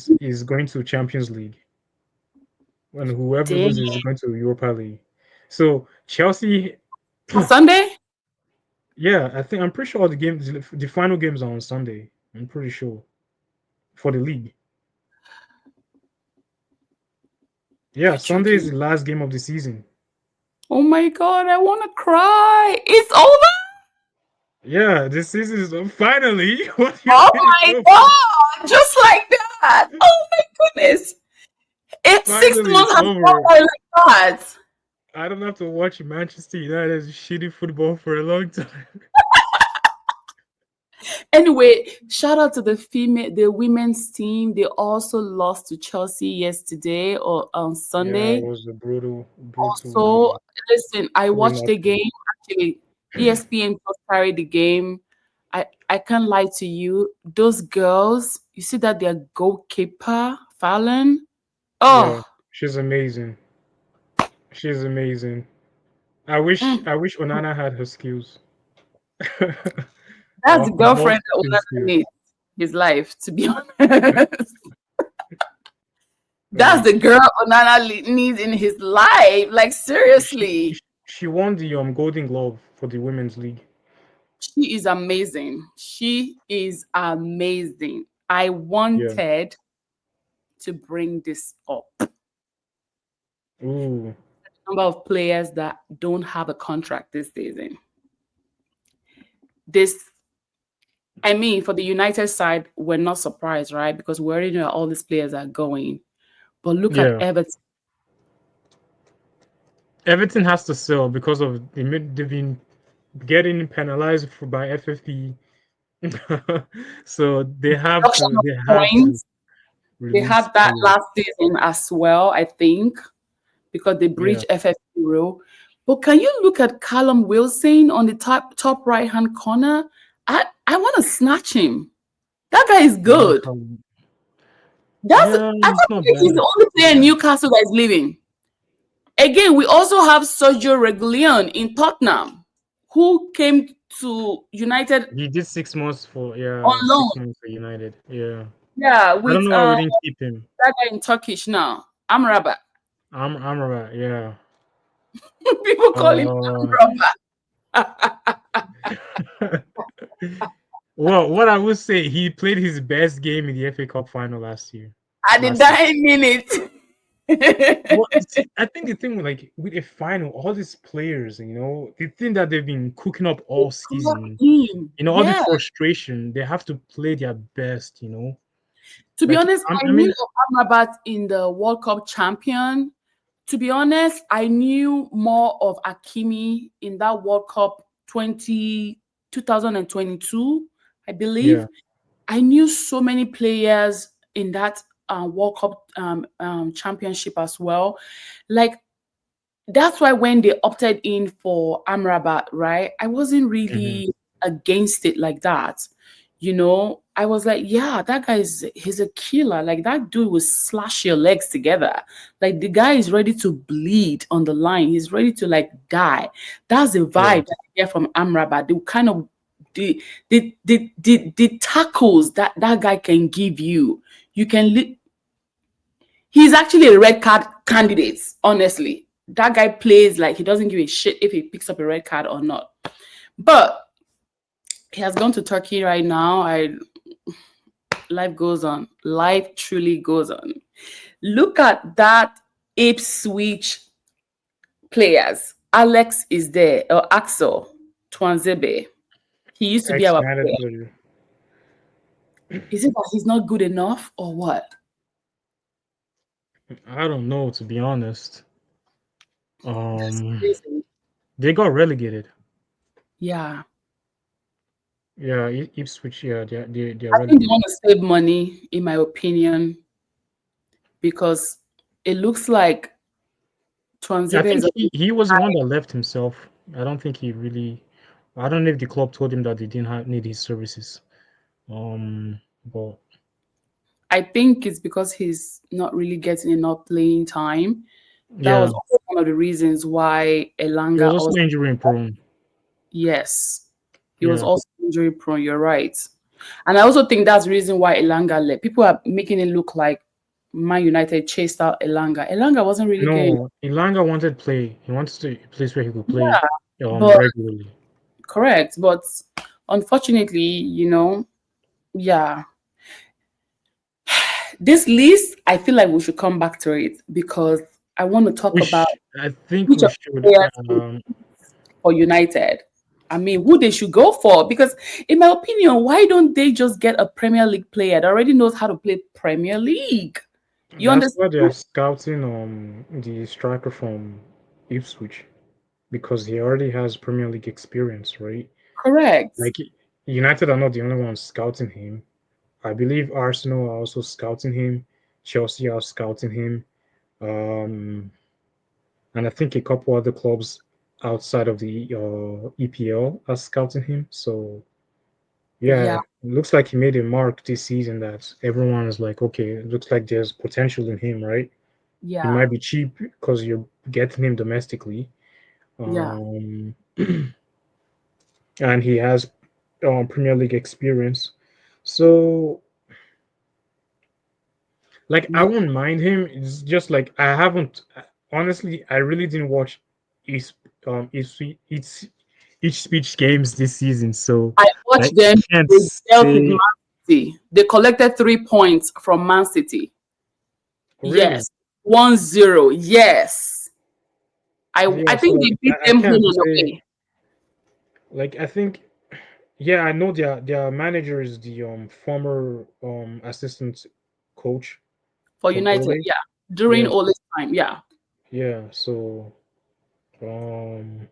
Speaker 1: Sunday?
Speaker 2: is going to Champions League, and whoever
Speaker 1: Dang.
Speaker 2: loses is going to Europa League. So Chelsea,
Speaker 1: On Sunday?
Speaker 2: yeah, I'm pretty sure the final games are on Sunday. I'm pretty sure for the league. Yeah,
Speaker 1: You're
Speaker 2: Sunday is
Speaker 1: joking.
Speaker 2: the last game of the season.
Speaker 1: Oh my god, I want to cry. It's over.
Speaker 2: Yeah, this season is finally. What do you
Speaker 1: Oh
Speaker 2: mean it's
Speaker 1: my
Speaker 2: over?
Speaker 1: god, just like that. Oh my goodness. It's six
Speaker 2: Finally,
Speaker 1: months
Speaker 2: it's
Speaker 1: has gone
Speaker 2: over.
Speaker 1: by like that.
Speaker 2: I don't have to watch Manchester United's shitty football for a long time.
Speaker 1: Anyway, shout out to the women's team. They also lost to Chelsea yesterday or on
Speaker 2: Yeah, it
Speaker 1: Sunday.
Speaker 2: was a brutal
Speaker 1: Also, listen, I
Speaker 2: three
Speaker 1: watched the
Speaker 2: nothing.
Speaker 1: game. Actually, ESPN just carried the game. I can't lie to you. Those girls, you see that their goalkeeper, Fallon.
Speaker 2: Yeah,
Speaker 1: Oh,
Speaker 2: she's amazing. She's amazing.
Speaker 1: mm,
Speaker 2: I wish Onana had her skills.
Speaker 1: that's the
Speaker 2: Football
Speaker 1: girlfriend that
Speaker 2: skill
Speaker 1: Onana
Speaker 2: skills.
Speaker 1: needs his life, to be honest. That's
Speaker 2: Like
Speaker 1: the girl Onana needs in his life. Like seriously,
Speaker 2: she won the Golden Glove for the Women's League.
Speaker 1: she is amazing. She is amazing. I
Speaker 2: Yeah.
Speaker 1: wanted to bring this up.
Speaker 2: Ooh.
Speaker 1: Number of players that don't have a contract this season. This, I mean, for the United side, we're not surprised, right? Because we already know all these players are going. But look at
Speaker 2: Yeah.
Speaker 1: Everton.
Speaker 2: Everton has to sell because of they've been getting penalized by FFP. So
Speaker 1: Reduction of
Speaker 2: they have to
Speaker 1: points. They
Speaker 2: release
Speaker 1: had that
Speaker 2: players.
Speaker 1: last season as well, I think, because they
Speaker 2: Yeah.
Speaker 1: breached FFP rule. But can you look at Callum Wilson on the top right hand corner? I want to snatch him. That guy is
Speaker 2: Yeah,
Speaker 1: good. That's
Speaker 2: yeah,
Speaker 1: I
Speaker 2: it's
Speaker 1: thought
Speaker 2: not
Speaker 1: he's the
Speaker 2: bad.
Speaker 1: only player in Newcastle that is leaving. Again, we also have Sergio Reguilon in Tottenham, who came to United
Speaker 2: He did 6 months for
Speaker 1: on
Speaker 2: six
Speaker 1: loan.
Speaker 2: months for United. Yeah.
Speaker 1: Yeah,
Speaker 2: I don't
Speaker 1: with
Speaker 2: know why we didn't keep him.
Speaker 1: that guy in Turkish now, Amrabat.
Speaker 2: I'm right, yeah.
Speaker 1: People call him
Speaker 2: Uh
Speaker 1: Amrabat
Speaker 2: well, what I would say, he played his best game in the FA Cup final last year.
Speaker 1: at the
Speaker 2: Last season.
Speaker 1: dying minute.
Speaker 2: Well, you see, I think the thing with with a final, all these players, the thing that they've been cooking up all
Speaker 1: Clock
Speaker 2: season,
Speaker 1: in.
Speaker 2: all the
Speaker 1: Yeah.
Speaker 2: frustration, they have to play their best.
Speaker 1: To be
Speaker 2: Like
Speaker 1: honest,
Speaker 2: I'm,
Speaker 1: I
Speaker 2: I
Speaker 1: knew
Speaker 2: mean,
Speaker 1: of Amrabat in the World Cup champion. To be honest, I knew more of Akimi in that World Cup 2022, I
Speaker 2: yeah.
Speaker 1: believe. I knew so many players in that World Cup championship as well. Like, that's why when they opted in for Amrabat, right, I wasn't
Speaker 2: Hmm.
Speaker 1: really against it like that. I was like, yeah, that guy he's a killer. Like that dude will slash your legs together. Like the guy is ready to bleed on the line. He's ready to like die. That's the
Speaker 2: Yeah.
Speaker 1: vibe that I get from Amrabat. The kind of the tackles that guy can give you. You can He's actually a red card candidate, honestly. That guy plays like he doesn't give a shit if he picks up a red card or not. But he has gone to Turkey right now. Life goes on. Life truly goes on. Look at that Ipswich players. Alex is there, or Axel Twanzebe. He used to be
Speaker 2: Ex
Speaker 1: our
Speaker 2: United
Speaker 1: player.
Speaker 2: player.
Speaker 1: Is it that he's not good enough or what?
Speaker 2: I don't know, to be honest.
Speaker 1: That's
Speaker 2: Um,
Speaker 1: crazy.
Speaker 2: they got relegated.
Speaker 1: Yeah.
Speaker 2: Yeah, Ipswich. Yeah, they're
Speaker 1: I think they
Speaker 2: relegated.
Speaker 1: want to save money, in my opinion, because it looks like
Speaker 2: Yeah, I
Speaker 1: Twanzebe
Speaker 2: think
Speaker 1: is a
Speaker 2: he was the one that left himself. I don't think he really. I don't know if the club told him that they didn't need his services. But
Speaker 1: I think it's because he's not really getting enough playing time. That was
Speaker 2: yeah,
Speaker 1: also one of the reasons why
Speaker 2: he was
Speaker 1: Elanga
Speaker 2: also
Speaker 1: also,
Speaker 2: injury prone.
Speaker 1: yes, he was
Speaker 2: Yeah,
Speaker 1: also injury prone. You're right. And I also think that's the reason why Elanga left. People are making it look like Man United chased out Elanga. Elanga wasn't really getting,
Speaker 2: no, Ilanga wanted play. He wanted to a place where he could play
Speaker 1: yeah, but
Speaker 2: regularly.
Speaker 1: correct. But unfortunately, yeah. This list, I feel like we should come back to it because I want to talk about
Speaker 2: I think
Speaker 1: which
Speaker 2: we
Speaker 1: of
Speaker 2: should.
Speaker 1: the players for United. I mean, who they should go for? Because, in my opinion, why don't they just get a Premier League player that already knows how to play Premier League? You
Speaker 2: That's
Speaker 1: understand?
Speaker 2: why they are scouting the striker from Ipswich because he already has Premier League experience, right?
Speaker 1: Correct.
Speaker 2: Like United are not the only ones scouting him. I believe Arsenal are also scouting him. Chelsea are scouting him. Um, and I think a couple other clubs outside of the EPL are scouting him. So
Speaker 1: Yeah,
Speaker 2: yeah, it looks like he made a mark this season that everyone is like, okay, it looks like there's potential in him, right? He
Speaker 1: yeah,
Speaker 2: might be cheap because you're getting him domestically.
Speaker 1: yeah.
Speaker 2: Um, and he has Premier League experience. So Like I
Speaker 1: Yeah.
Speaker 2: won't mind him. It's just like I haven't honestly. I really didn't watch each each speech games this season, so
Speaker 1: I watched
Speaker 2: I
Speaker 1: them.
Speaker 2: can't
Speaker 1: They dealt with Man
Speaker 2: say
Speaker 1: City. They collected 3 points from Man City.
Speaker 2: really.
Speaker 1: Yes. 1-0. Yes. I
Speaker 2: Yeah, so
Speaker 1: think
Speaker 2: like
Speaker 1: they beat
Speaker 2: I
Speaker 1: them home
Speaker 2: can't
Speaker 1: and
Speaker 2: say
Speaker 1: away
Speaker 2: like I think yeah I know their manager is the former assistant coach
Speaker 1: for
Speaker 2: from
Speaker 1: United.
Speaker 2: Ole.
Speaker 1: Yeah. During
Speaker 2: Yes,
Speaker 1: Ole's time. Yeah.
Speaker 2: yeah. So um,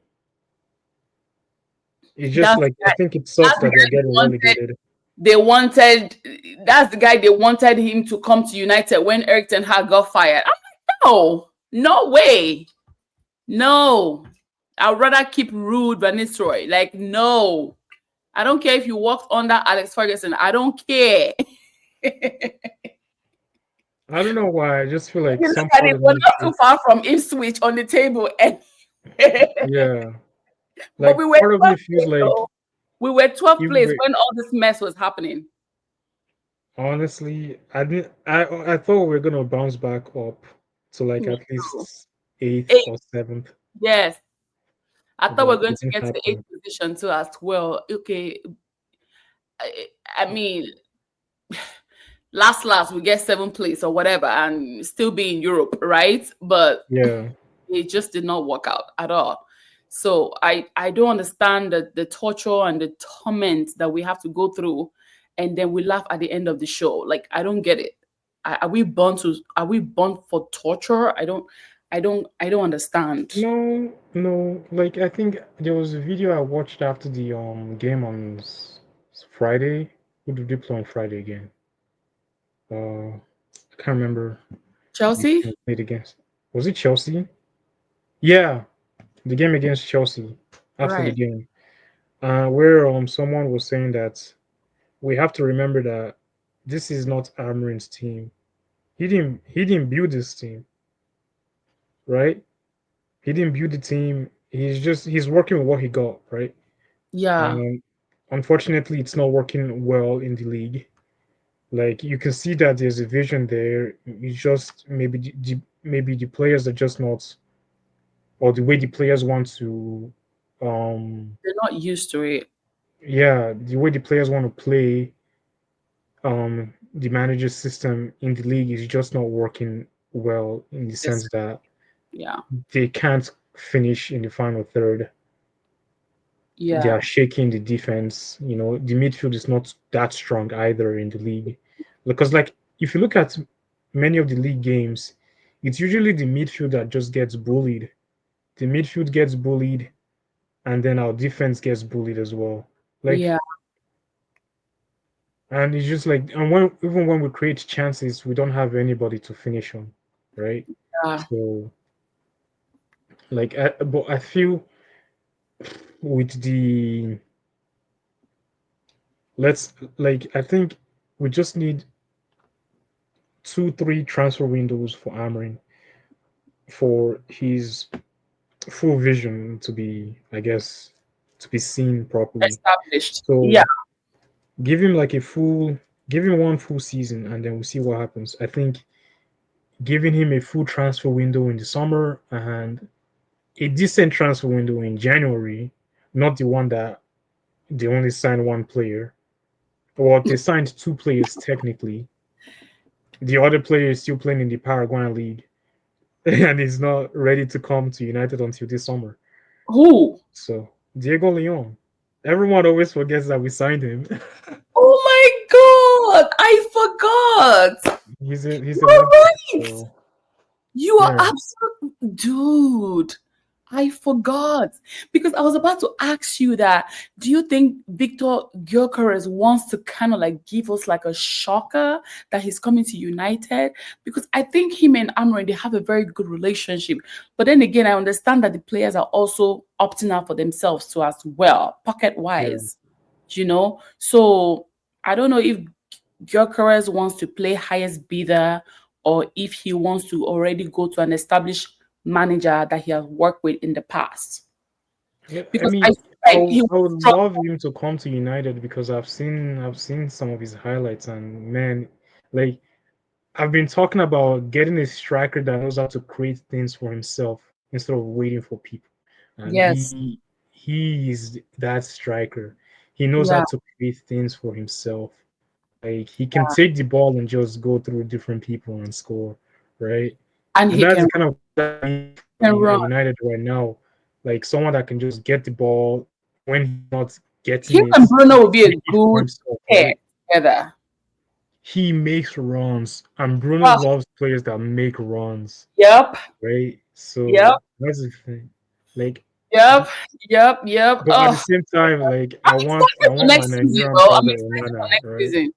Speaker 2: it's just
Speaker 1: That's
Speaker 2: like
Speaker 1: the
Speaker 2: I
Speaker 1: guy.
Speaker 2: think it sucks
Speaker 1: That's the
Speaker 2: that they're
Speaker 1: guy they
Speaker 2: getting
Speaker 1: wanted.
Speaker 2: relegated.
Speaker 1: They wanted. That's the guy they wanted him to come to United when Eric Ten Hag got fired. I'm like, no, no way, no. I'd rather keep Rude Van Nistelrooy. Like, no, I don't care if you worked under Alex Ferguson. I don't care.
Speaker 2: I don't know why. I just feel like
Speaker 1: You look
Speaker 2: some
Speaker 1: at
Speaker 2: part
Speaker 1: it,
Speaker 2: of
Speaker 1: we're
Speaker 2: me
Speaker 1: not too
Speaker 2: feels
Speaker 1: far from Ipswich on the table, and
Speaker 2: yeah.
Speaker 1: but
Speaker 2: Like
Speaker 1: we were
Speaker 2: part of me
Speaker 1: 12th
Speaker 2: feels
Speaker 1: place,
Speaker 2: like
Speaker 1: though. We were 12th
Speaker 2: if
Speaker 1: place
Speaker 2: we
Speaker 1: when all this mess was happening.
Speaker 2: honestly I didn't I thought we were gonna bounce back up to like
Speaker 1: Me
Speaker 2: at
Speaker 1: too.
Speaker 2: least eighth
Speaker 1: Eight,
Speaker 2: or seventh,
Speaker 1: yes. I thought we
Speaker 2: but
Speaker 1: are going
Speaker 2: it
Speaker 1: to
Speaker 2: didn't
Speaker 1: get to the eighth
Speaker 2: happen.
Speaker 1: position too as well. Okay, I mean, last we get seventh place or whatever, and still be in Europe, right? But
Speaker 2: Yeah.
Speaker 1: it just did not work out at all. So I don't understand the torture and the torment that we have to go through, and then we laugh at the end of the show. Like, I don't get it. Are we born for torture? I don't understand.
Speaker 2: No, no. Like I think there was a video I watched after the game on Friday. Who did they play on Friday again? I can't remember the team
Speaker 1: Chelsea,
Speaker 2: we played against. Was it Chelsea? Yeah, the game against Chelsea after the
Speaker 1: right?
Speaker 2: game. Where someone was saying that we have to remember that this is not Amorim's team. He didn't build this team, right? He didn't build the team. He's working with what he got, right?
Speaker 1: Yeah,
Speaker 2: Um, unfortunately, it's not working well in the league. Like you can see that there's a vision there. It's just maybe the players are just not, or the way the players want to, um,
Speaker 1: they're not used to it.
Speaker 2: yeah, the way the players want to play, the manager system in the league is just not working well in the
Speaker 1: This,
Speaker 2: sense that
Speaker 1: yeah,
Speaker 2: they can't finish in the final third. They are
Speaker 1: yeah,
Speaker 2: shaking the defense. You know, the midfield is not that strong either in the league. Because, like, if you look at many of the league games, it's usually the midfield that just gets bullied. The midfield gets bullied, and then our defense gets bullied as well. Like,
Speaker 1: yeah,
Speaker 2: and it's just like, and when even when we create chances, we don't have anybody to finish on, right?
Speaker 1: yeah,
Speaker 2: So, like, but I feel with the let's like I think we just need 2, 3 transfer windows for Amorim for his full vision to be, I guess, to be seen properly.
Speaker 1: established. Yeah,
Speaker 2: So give him like a full, give him one full season, and then we'll see what happens. I think giving him a full transfer window in the summer and a decent transfer window in January, not the one that they only signed one player. Well, they signed two players technically. The other player is still playing in the Paraguayan league and is not ready to come to United until this summer.
Speaker 1: who?
Speaker 2: So Diego Leon. Everyone always forgets that we signed him.
Speaker 1: Oh my god, I forgot.
Speaker 2: He's a
Speaker 1: You're
Speaker 2: left back.
Speaker 1: right.
Speaker 2: So
Speaker 1: You are
Speaker 2: yeah,
Speaker 1: absolute dude. I forgot because I was about to ask you that. Do you think Victor Gyökeres wants to kind of like give us like a shocker that he's coming to United? Because I think him and Amorim they have a very good relationship. But then again, I understand that the players are also opting out for themselves too as well, pocket
Speaker 2: yeah.
Speaker 1: wise. So I don't know if Gyökeres wants to play highest bidder or if he wants to already go to an established manager that he has worked with in the past.
Speaker 2: Yeah, I
Speaker 1: Because I
Speaker 2: mean,
Speaker 1: feel like he
Speaker 2: I would
Speaker 1: would struggle.
Speaker 2: love him to come to United because I've seen some of his highlights and man, like I've been talking about getting a striker that knows how to create things for himself instead of waiting for people. And
Speaker 1: Yes.
Speaker 2: he is that striker. He knows how
Speaker 1: Yeah.
Speaker 2: to create things for himself. Like he can take the ball and just go through different people and score, right?
Speaker 1: And
Speaker 2: And
Speaker 1: he
Speaker 2: that's the
Speaker 1: can,
Speaker 2: kind of player I need for at
Speaker 1: run.
Speaker 2: United right now. Like someone that can just get the ball, and when he's not getting
Speaker 1: Him
Speaker 2: it,
Speaker 1: and Bruno would be a
Speaker 2: make it for
Speaker 1: good
Speaker 2: himself,
Speaker 1: pair
Speaker 2: right?
Speaker 1: together.
Speaker 2: He makes runs, and Bruno
Speaker 1: Oh,
Speaker 2: loves players that make runs,
Speaker 1: yep.
Speaker 2: right?
Speaker 1: Yep.
Speaker 2: So that's the thing. Like,
Speaker 1: Yep. Yep. Yep.
Speaker 2: but at the
Speaker 1: Oh,
Speaker 2: same time, like
Speaker 1: I'm
Speaker 2: I
Speaker 1: excited for
Speaker 2: want my
Speaker 1: next season.
Speaker 2: Nigerian
Speaker 1: Well, I'm
Speaker 2: brother
Speaker 1: excited for
Speaker 2: Onana,
Speaker 1: next
Speaker 2: right?
Speaker 1: season.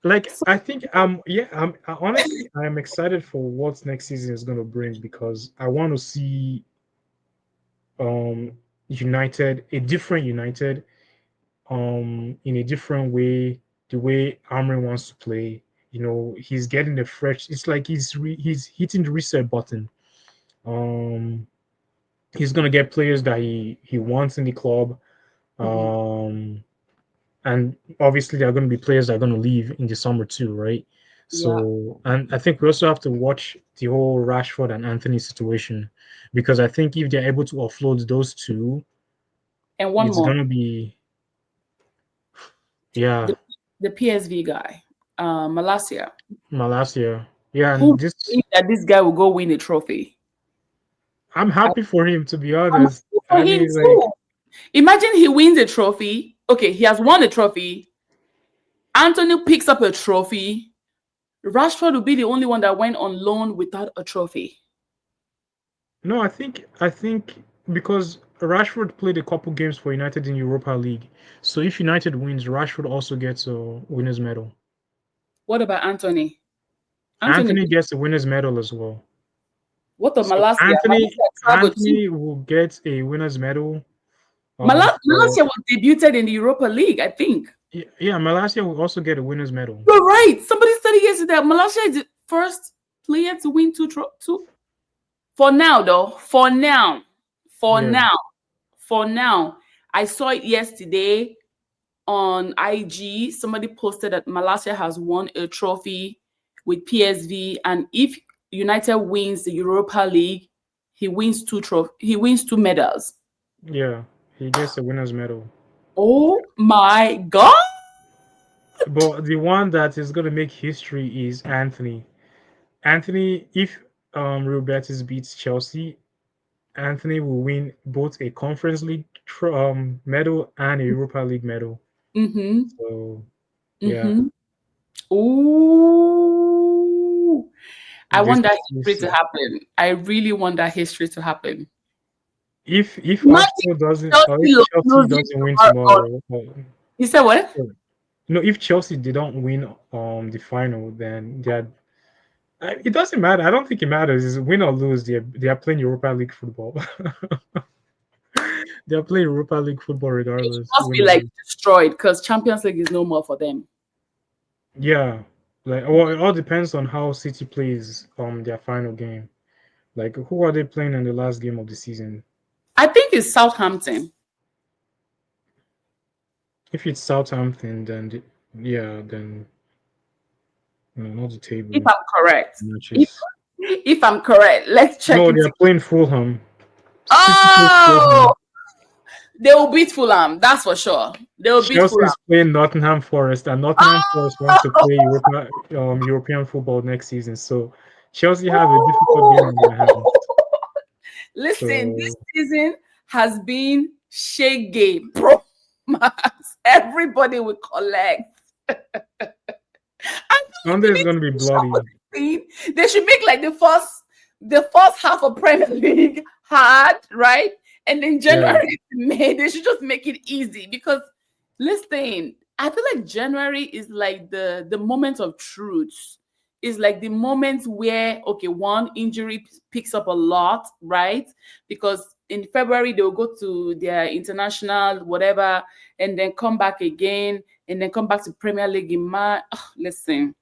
Speaker 2: Like
Speaker 1: So,
Speaker 2: I think yeah, honestly I'm excited for what next season is going to bring because I want to see um United, a different United, in a different way, the way Amorim wants to play. You know, he's getting a fresh. It's like he's hitting the reset button. Um, he's gonna get players that he wants in the club.
Speaker 1: mhm.
Speaker 2: Um, and obviously there are going to be players that are going to leave in the summer too, right?
Speaker 1: Yeah.
Speaker 2: So, and I think we also have to watch the whole Rashford and Anthony situation because I think if they're able to offload those two,
Speaker 1: And one
Speaker 2: it's
Speaker 1: more,
Speaker 2: going to be yeah,
Speaker 1: the the PSV guy, Malasia.
Speaker 2: Malasia. Yeah,
Speaker 1: Who
Speaker 2: and this
Speaker 1: believes that this guy will go win a trophy?
Speaker 2: I'm
Speaker 1: I,
Speaker 2: happy for him to be
Speaker 1: I'm
Speaker 2: honest.
Speaker 1: happy for
Speaker 2: I
Speaker 1: him
Speaker 2: mean, like
Speaker 1: too. Imagine he wins a trophy. Okay, he has won a trophy. Anthony picks up a trophy. Rashford will be the only one that went on loan without a trophy.
Speaker 2: no, I think because Rashford played a couple games for United in Europa League. So if United wins, Rashford also gets a winner's medal.
Speaker 1: What about Anthony? Anthony,
Speaker 2: Anthony gets a winner's medal as well.
Speaker 1: what of
Speaker 2: So
Speaker 1: Malasia?
Speaker 2: Anthony
Speaker 1: Malasia traveled too.
Speaker 2: Anthony will get a winner's medal. For
Speaker 1: Malasia was debuted in the Europa League, I think.
Speaker 2: yeah, Malaysia will also get a winner's medal.
Speaker 1: You're right. Somebody said yesterday that Malasia is the first player to win two. For now, though. For now. For
Speaker 2: Yeah,
Speaker 1: now. For now. I saw it yesterday on IG. Somebody posted that Malasia has won a trophy with PSV, and if United wins the Europa League, he wins two medals.
Speaker 2: yeah, he gets a winner's medal.
Speaker 1: Oh my god!
Speaker 2: But the one that is going to make history is Anthony. Anthony, if Real Betis beats Chelsea, Anthony will win both a Conference League medal and a Europa League medal.
Speaker 1: Mm-hmm.
Speaker 2: So yeah,
Speaker 1: Mm-hmm. Ooh. I
Speaker 2: this
Speaker 1: want that
Speaker 2: we'll
Speaker 1: history to
Speaker 2: see.
Speaker 1: happen. I really want that history to happen.
Speaker 2: If
Speaker 1: Imagine
Speaker 2: Arsenal doesn't, or if
Speaker 1: Chelsea
Speaker 2: Chelsea
Speaker 1: losing
Speaker 2: doesn't win
Speaker 1: tomorrow.
Speaker 2: tomorrow,
Speaker 1: You said what?
Speaker 2: no, if Chelsea they don't win the final, then they're it doesn't matter. I don't think it matters. Is win or lose, they are playing Europa League football. They are playing Europa League football
Speaker 1: They
Speaker 2: regardless,
Speaker 1: must
Speaker 2: win
Speaker 1: be
Speaker 2: or
Speaker 1: like
Speaker 2: lose.
Speaker 1: destroyed because Champions League is no more for them.
Speaker 2: Yeah, like well, it all depends on how City plays their final game. Like who are they playing in the last game of the season?
Speaker 1: I think it's Southampton.
Speaker 2: If it's Southampton, then yeah, then no, not the
Speaker 1: If
Speaker 2: table
Speaker 1: I'm correct. If
Speaker 2: matches.
Speaker 1: if I'm correct, let's check
Speaker 2: No, they
Speaker 1: it.
Speaker 2: are playing Fulham. City plays
Speaker 1: Oh,
Speaker 2: Fulham.
Speaker 1: they will beat Fulham. That's for sure. They will beat
Speaker 2: Chelsea
Speaker 1: Fulham.
Speaker 2: is playing Nottingham Forest, and Nottingham Forest want to
Speaker 1: Oh,
Speaker 2: play European football next season. So Chelsea have a difficult game on their hands.
Speaker 1: listen, this
Speaker 2: So
Speaker 1: season has been shake game, bro. Everybody will collect. I feel like
Speaker 2: Sunday
Speaker 1: they
Speaker 2: is
Speaker 1: need
Speaker 2: going
Speaker 1: to
Speaker 2: to be
Speaker 1: push up for
Speaker 2: bloody.
Speaker 1: this team. They should make like the first half of Premier League hard, right? And then
Speaker 2: Yeah,
Speaker 1: January to May, they should just make it easy because listen, I feel like January is like the moment of truth. Is like the moment where okay, one injury picks up a lot, right? Because in February they'll go to their international whatever, and then come back again, and then come back to Premier League in March. Listen,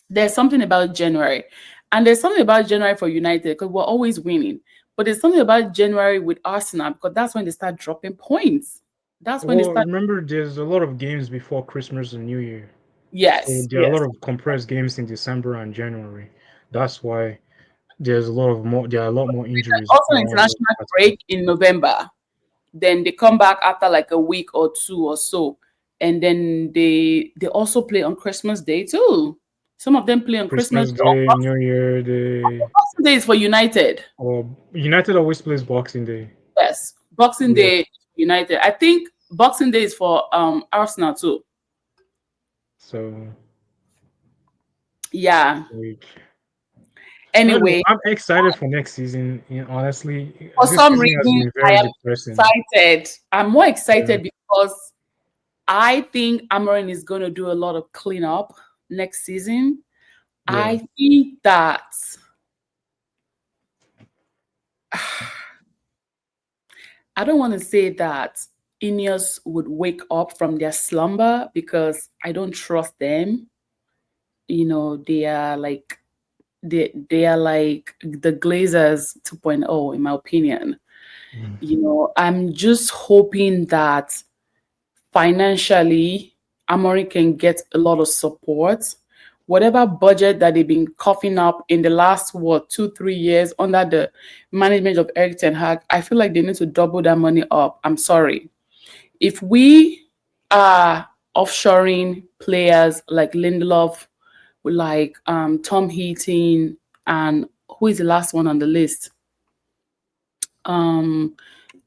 Speaker 1: there's something about January. And there's something about January for United because we're always winning. But there's something about January with Arsenal because that's when they start dropping points. That's when they
Speaker 2: well,
Speaker 1: start.
Speaker 2: remember, there's a lot of games before Christmas and New Year. So
Speaker 1: Yes,
Speaker 2: there are a lot
Speaker 1: yes.
Speaker 2: of compressed games in December and January. That's why there's a lot of more. There are a lot more injuries
Speaker 1: Also,
Speaker 2: around those
Speaker 1: international
Speaker 2: parts.
Speaker 1: break in November. Then they come back after like a week or two or so, and then they also play on Christmas Day too. Some of them play on Christmas
Speaker 2: Christmas
Speaker 1: Day. Or
Speaker 2: Day, New Year Day,
Speaker 1: Boxing Day is for United.
Speaker 2: or United always plays Boxing Day.
Speaker 1: Yes, Boxing
Speaker 2: Yeah.
Speaker 1: Day United. I think Boxing Day is for Arsenal too.
Speaker 2: So
Speaker 1: Yeah.
Speaker 2: like, I don't know.
Speaker 1: Anyway,
Speaker 2: I'm excited for next season. Honestly,
Speaker 1: for
Speaker 2: this
Speaker 1: some
Speaker 2: season has
Speaker 1: reason,
Speaker 2: been
Speaker 1: I
Speaker 2: very
Speaker 1: am
Speaker 2: depressing.
Speaker 1: excited. I'm more
Speaker 2: Yeah.
Speaker 1: excited because I think Amorim is going to do a lot of cleanup next season.
Speaker 2: Yeah.
Speaker 1: I think that I don't want to say that Ineos would wake up from their slumber because I don't trust them. They are like they are like the Glazers 2.0 in my opinion.
Speaker 2: Mm.
Speaker 1: I'm just hoping that financially Amorim can get a lot of support. Whatever budget that they've been coughing up in the last 2-3 years under the management of Eric Ten Hag, I feel like they need to double that money up. I'm sorry. If we are offshoring players like Lindelof, like Tom Heaton, and who is the last one on the list? Um,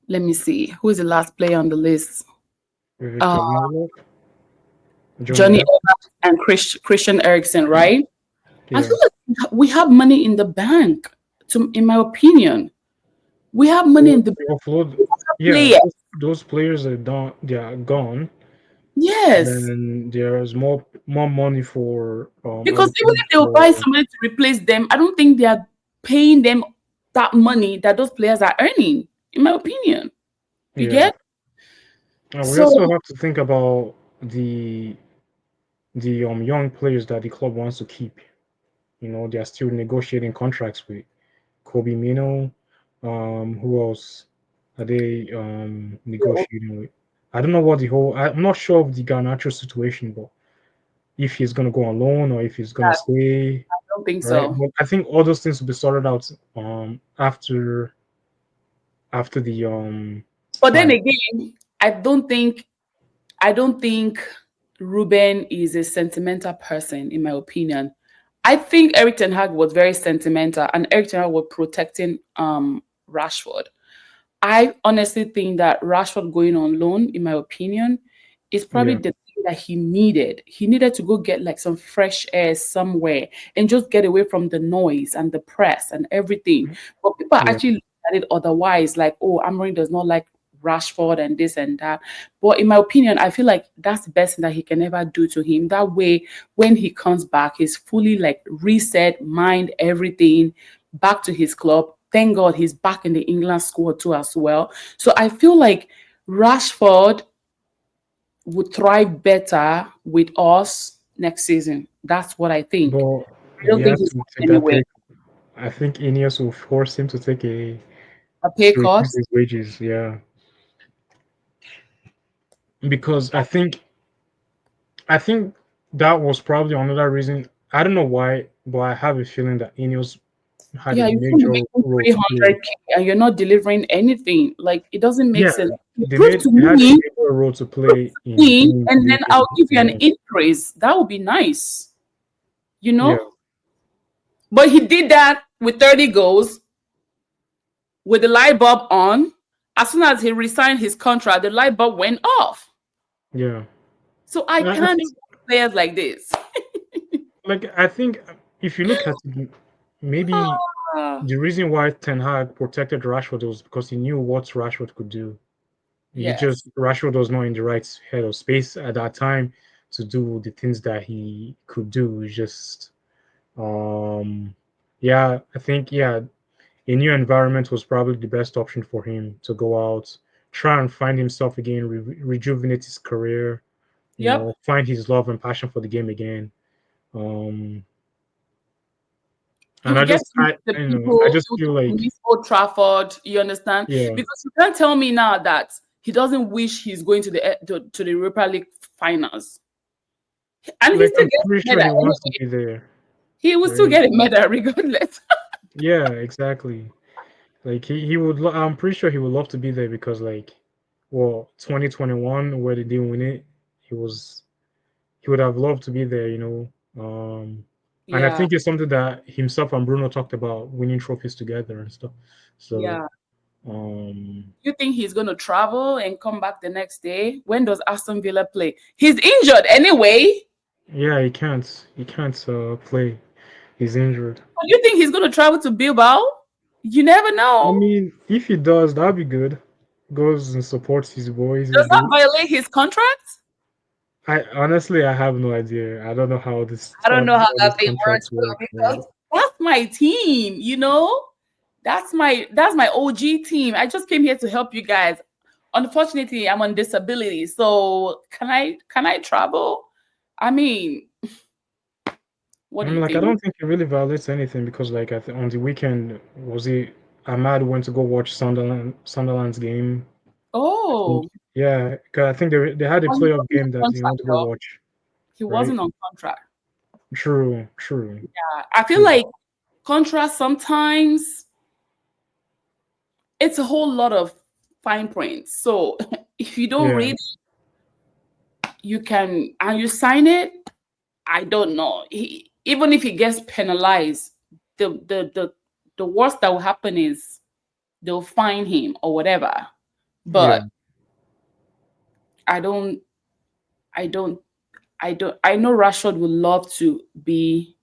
Speaker 1: Let me see. Who is the last player on the list? Uh,
Speaker 2: Victor Lindelof, Johnny
Speaker 1: Johnny
Speaker 2: Evans.
Speaker 1: Evans and Christian Eriksen, right? I
Speaker 2: Yeah.
Speaker 1: feel like we have money in the bank. In my opinion, we have money
Speaker 2: So
Speaker 1: in the
Speaker 2: they offload. Yeah,
Speaker 1: player.
Speaker 2: those players are done. They are gone.
Speaker 1: Yes,
Speaker 2: Then there's more money for I
Speaker 1: because
Speaker 2: would
Speaker 1: even
Speaker 2: say
Speaker 1: if they will buy
Speaker 2: for
Speaker 1: somebody to replace them, I don't think they are paying them that money that those players are earning. In my opinion, you
Speaker 2: yeah.
Speaker 1: get
Speaker 2: We
Speaker 1: so.
Speaker 2: also have to think about the young players that the club wants to keep. They're still negotiating contracts with Kobe Mino. Who else are they negotiating with? I don't know what the whole. I'm not sure of the Garnacho situation, but if he's gonna go on loan or if he's gonna stay,
Speaker 1: I don't think
Speaker 2: right?
Speaker 1: so.
Speaker 2: But I think all those things will be sorted out after the
Speaker 1: But then
Speaker 2: time.
Speaker 1: again, I don't think Ruben is a sentimental person, in my opinion. I think Eric Ten Hag was very sentimental, and Eric Ten Hag was protecting Rashford. I honestly think that Rashford going on loan, in my opinion, is probably
Speaker 2: Yeah,
Speaker 1: the thing that he needed. He needed to go get like some fresh air somewhere and just get away from the noise and the press and everything. But people are
Speaker 2: yeah.
Speaker 1: actually looking at it otherwise, like, oh, Amorim does not like Rashford and this and that. But in my opinion, I feel like that's the best thing that he can ever do to him. That way, when he comes back, he's fully like reset, mind, everything, back to his club. Thank God he's back in the England squad too as well. So I feel like Rashford would thrive better with us next season. That's what I think.
Speaker 2: But
Speaker 1: I don't
Speaker 2: he
Speaker 1: think
Speaker 2: has
Speaker 1: he's
Speaker 2: to take
Speaker 1: going
Speaker 2: that
Speaker 1: anywhere.
Speaker 2: pay. I think Ineos will force him to take a
Speaker 1: A pay
Speaker 2: to reduce
Speaker 1: cost.
Speaker 2: his wages. Yeah, because I think that was probably another reason. I don't know why, but I have a feeling that Ineos had a
Speaker 1: Yeah, you can't be
Speaker 2: major
Speaker 1: making
Speaker 2: role to play.
Speaker 1: 300K and you're not delivering anything. Like it doesn't make
Speaker 2: Yeah,
Speaker 1: sense. You
Speaker 2: they
Speaker 1: prove
Speaker 2: made
Speaker 1: to
Speaker 2: they had a
Speaker 1: me,
Speaker 2: major role to play in
Speaker 1: me,
Speaker 2: winning
Speaker 1: and
Speaker 2: the
Speaker 1: then I'll give you an
Speaker 2: Europa.
Speaker 1: increase. That would be nice, you
Speaker 2: Yeah,
Speaker 1: know? But he did that with 30 goals with the light bulb on. As soon as he resigned his contract, the light bulb went off.
Speaker 2: yeah.
Speaker 1: So I
Speaker 2: I
Speaker 1: can't
Speaker 2: think
Speaker 1: see players like this.
Speaker 2: I think if you look at it, maybe
Speaker 1: Ah,
Speaker 2: the reason why Ten Hag protected Rashford was because he knew what Rashford could do. He
Speaker 1: yes.
Speaker 2: just Rashford was not in the right head of space at that time to do the things that he could do. It's just um yeah, I think a new environment was probably the best option for him to go out, try and find himself again, rejuvenate his career,
Speaker 1: Yep.
Speaker 2: find his love and passion for the game again. Um
Speaker 1: He
Speaker 2: and
Speaker 1: will
Speaker 2: I
Speaker 1: get
Speaker 2: just
Speaker 1: to meet the
Speaker 2: I
Speaker 1: people.
Speaker 2: just
Speaker 1: He will
Speaker 2: feel
Speaker 1: get to
Speaker 2: like
Speaker 1: meet Old Trafford. You understand?
Speaker 2: yeah,
Speaker 1: Because you can't tell me now that he doesn't wish he's going to the Europa League finals. And he
Speaker 2: Like
Speaker 1: still
Speaker 2: I'm
Speaker 1: gets
Speaker 2: pretty sure
Speaker 1: medal
Speaker 2: he wants to
Speaker 1: anyway.
Speaker 2: be there,
Speaker 1: He will still
Speaker 2: right?
Speaker 1: get a medal regardless.
Speaker 2: Yeah, exactly. Like he would. I'm pretty sure he would love to be there because like, well, 2021 where they didn't win it, he was he would have loved to be there, you know. And I
Speaker 1: Yeah,
Speaker 2: think it's something that himself and Bruno talked about winning trophies together and stuff. So,
Speaker 1: yeah.
Speaker 2: um,
Speaker 1: You think he's going to travel and come back the next day? When does Aston Villa play? He's injured anyway.
Speaker 2: yeah, he can't play. He's injured.
Speaker 1: But you think he's going to travel to Bilbao? You never
Speaker 2: I
Speaker 1: know.
Speaker 2: mean, if he does, that'd be good. Goes and supports his boys, his
Speaker 1: Does that
Speaker 2: boot.
Speaker 1: violate his contract?
Speaker 2: I don't know idea. I don't know how this
Speaker 1: I don't know how
Speaker 2: all these
Speaker 1: that thing
Speaker 2: contracts
Speaker 1: works
Speaker 2: work, right?
Speaker 1: because that's my team, you know? That's my OG team. I just came here to help you guys. Unfortunately, I'm on disability. So can I travel? I mean, what do
Speaker 2: I'm
Speaker 1: you
Speaker 2: like, I
Speaker 1: think?
Speaker 2: don't think it really violates anything because, like, on the weekend, was it Ahmad went to go watch Sunderland's game? I think,
Speaker 1: Oh,
Speaker 2: yeah, 'cause I think they had a
Speaker 1: well, he
Speaker 2: playoff
Speaker 1: wasn't
Speaker 2: game
Speaker 1: on
Speaker 2: that he
Speaker 1: contract
Speaker 2: wanted to go
Speaker 1: though.
Speaker 2: watch,
Speaker 1: He
Speaker 2: right?
Speaker 1: wasn't on contract.
Speaker 2: True, true,
Speaker 1: I feel
Speaker 2: true.
Speaker 1: like contract sometimes it's a whole lot of fine print. So if you don't
Speaker 2: Yeah,
Speaker 1: read, you can and you sign it. I don't know. Even if he gets penalized, the worst that will happen is they'll fine him or whatever.
Speaker 2: yeah,
Speaker 1: But I don't, I don't, I don't. I know Rashford would love to be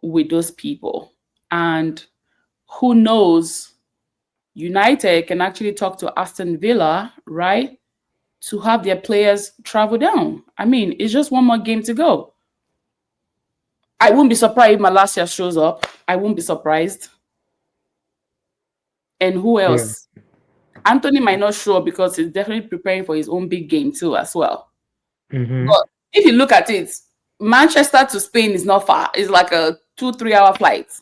Speaker 1: with those people, and who knows, United can actually talk to Aston Villa, right, to have their players travel down. I mean, it's just one more game to go. I won't be surprised if Malasia shows up. I won't be surprised. And who
Speaker 2: yeah.
Speaker 1: else? Anthony might not show up because he's definitely preparing for his own big game too, as well.
Speaker 2: Mm-hmm.
Speaker 1: But if you look at it, Manchester to Spain is not far. It's like a 2 3 hour flight.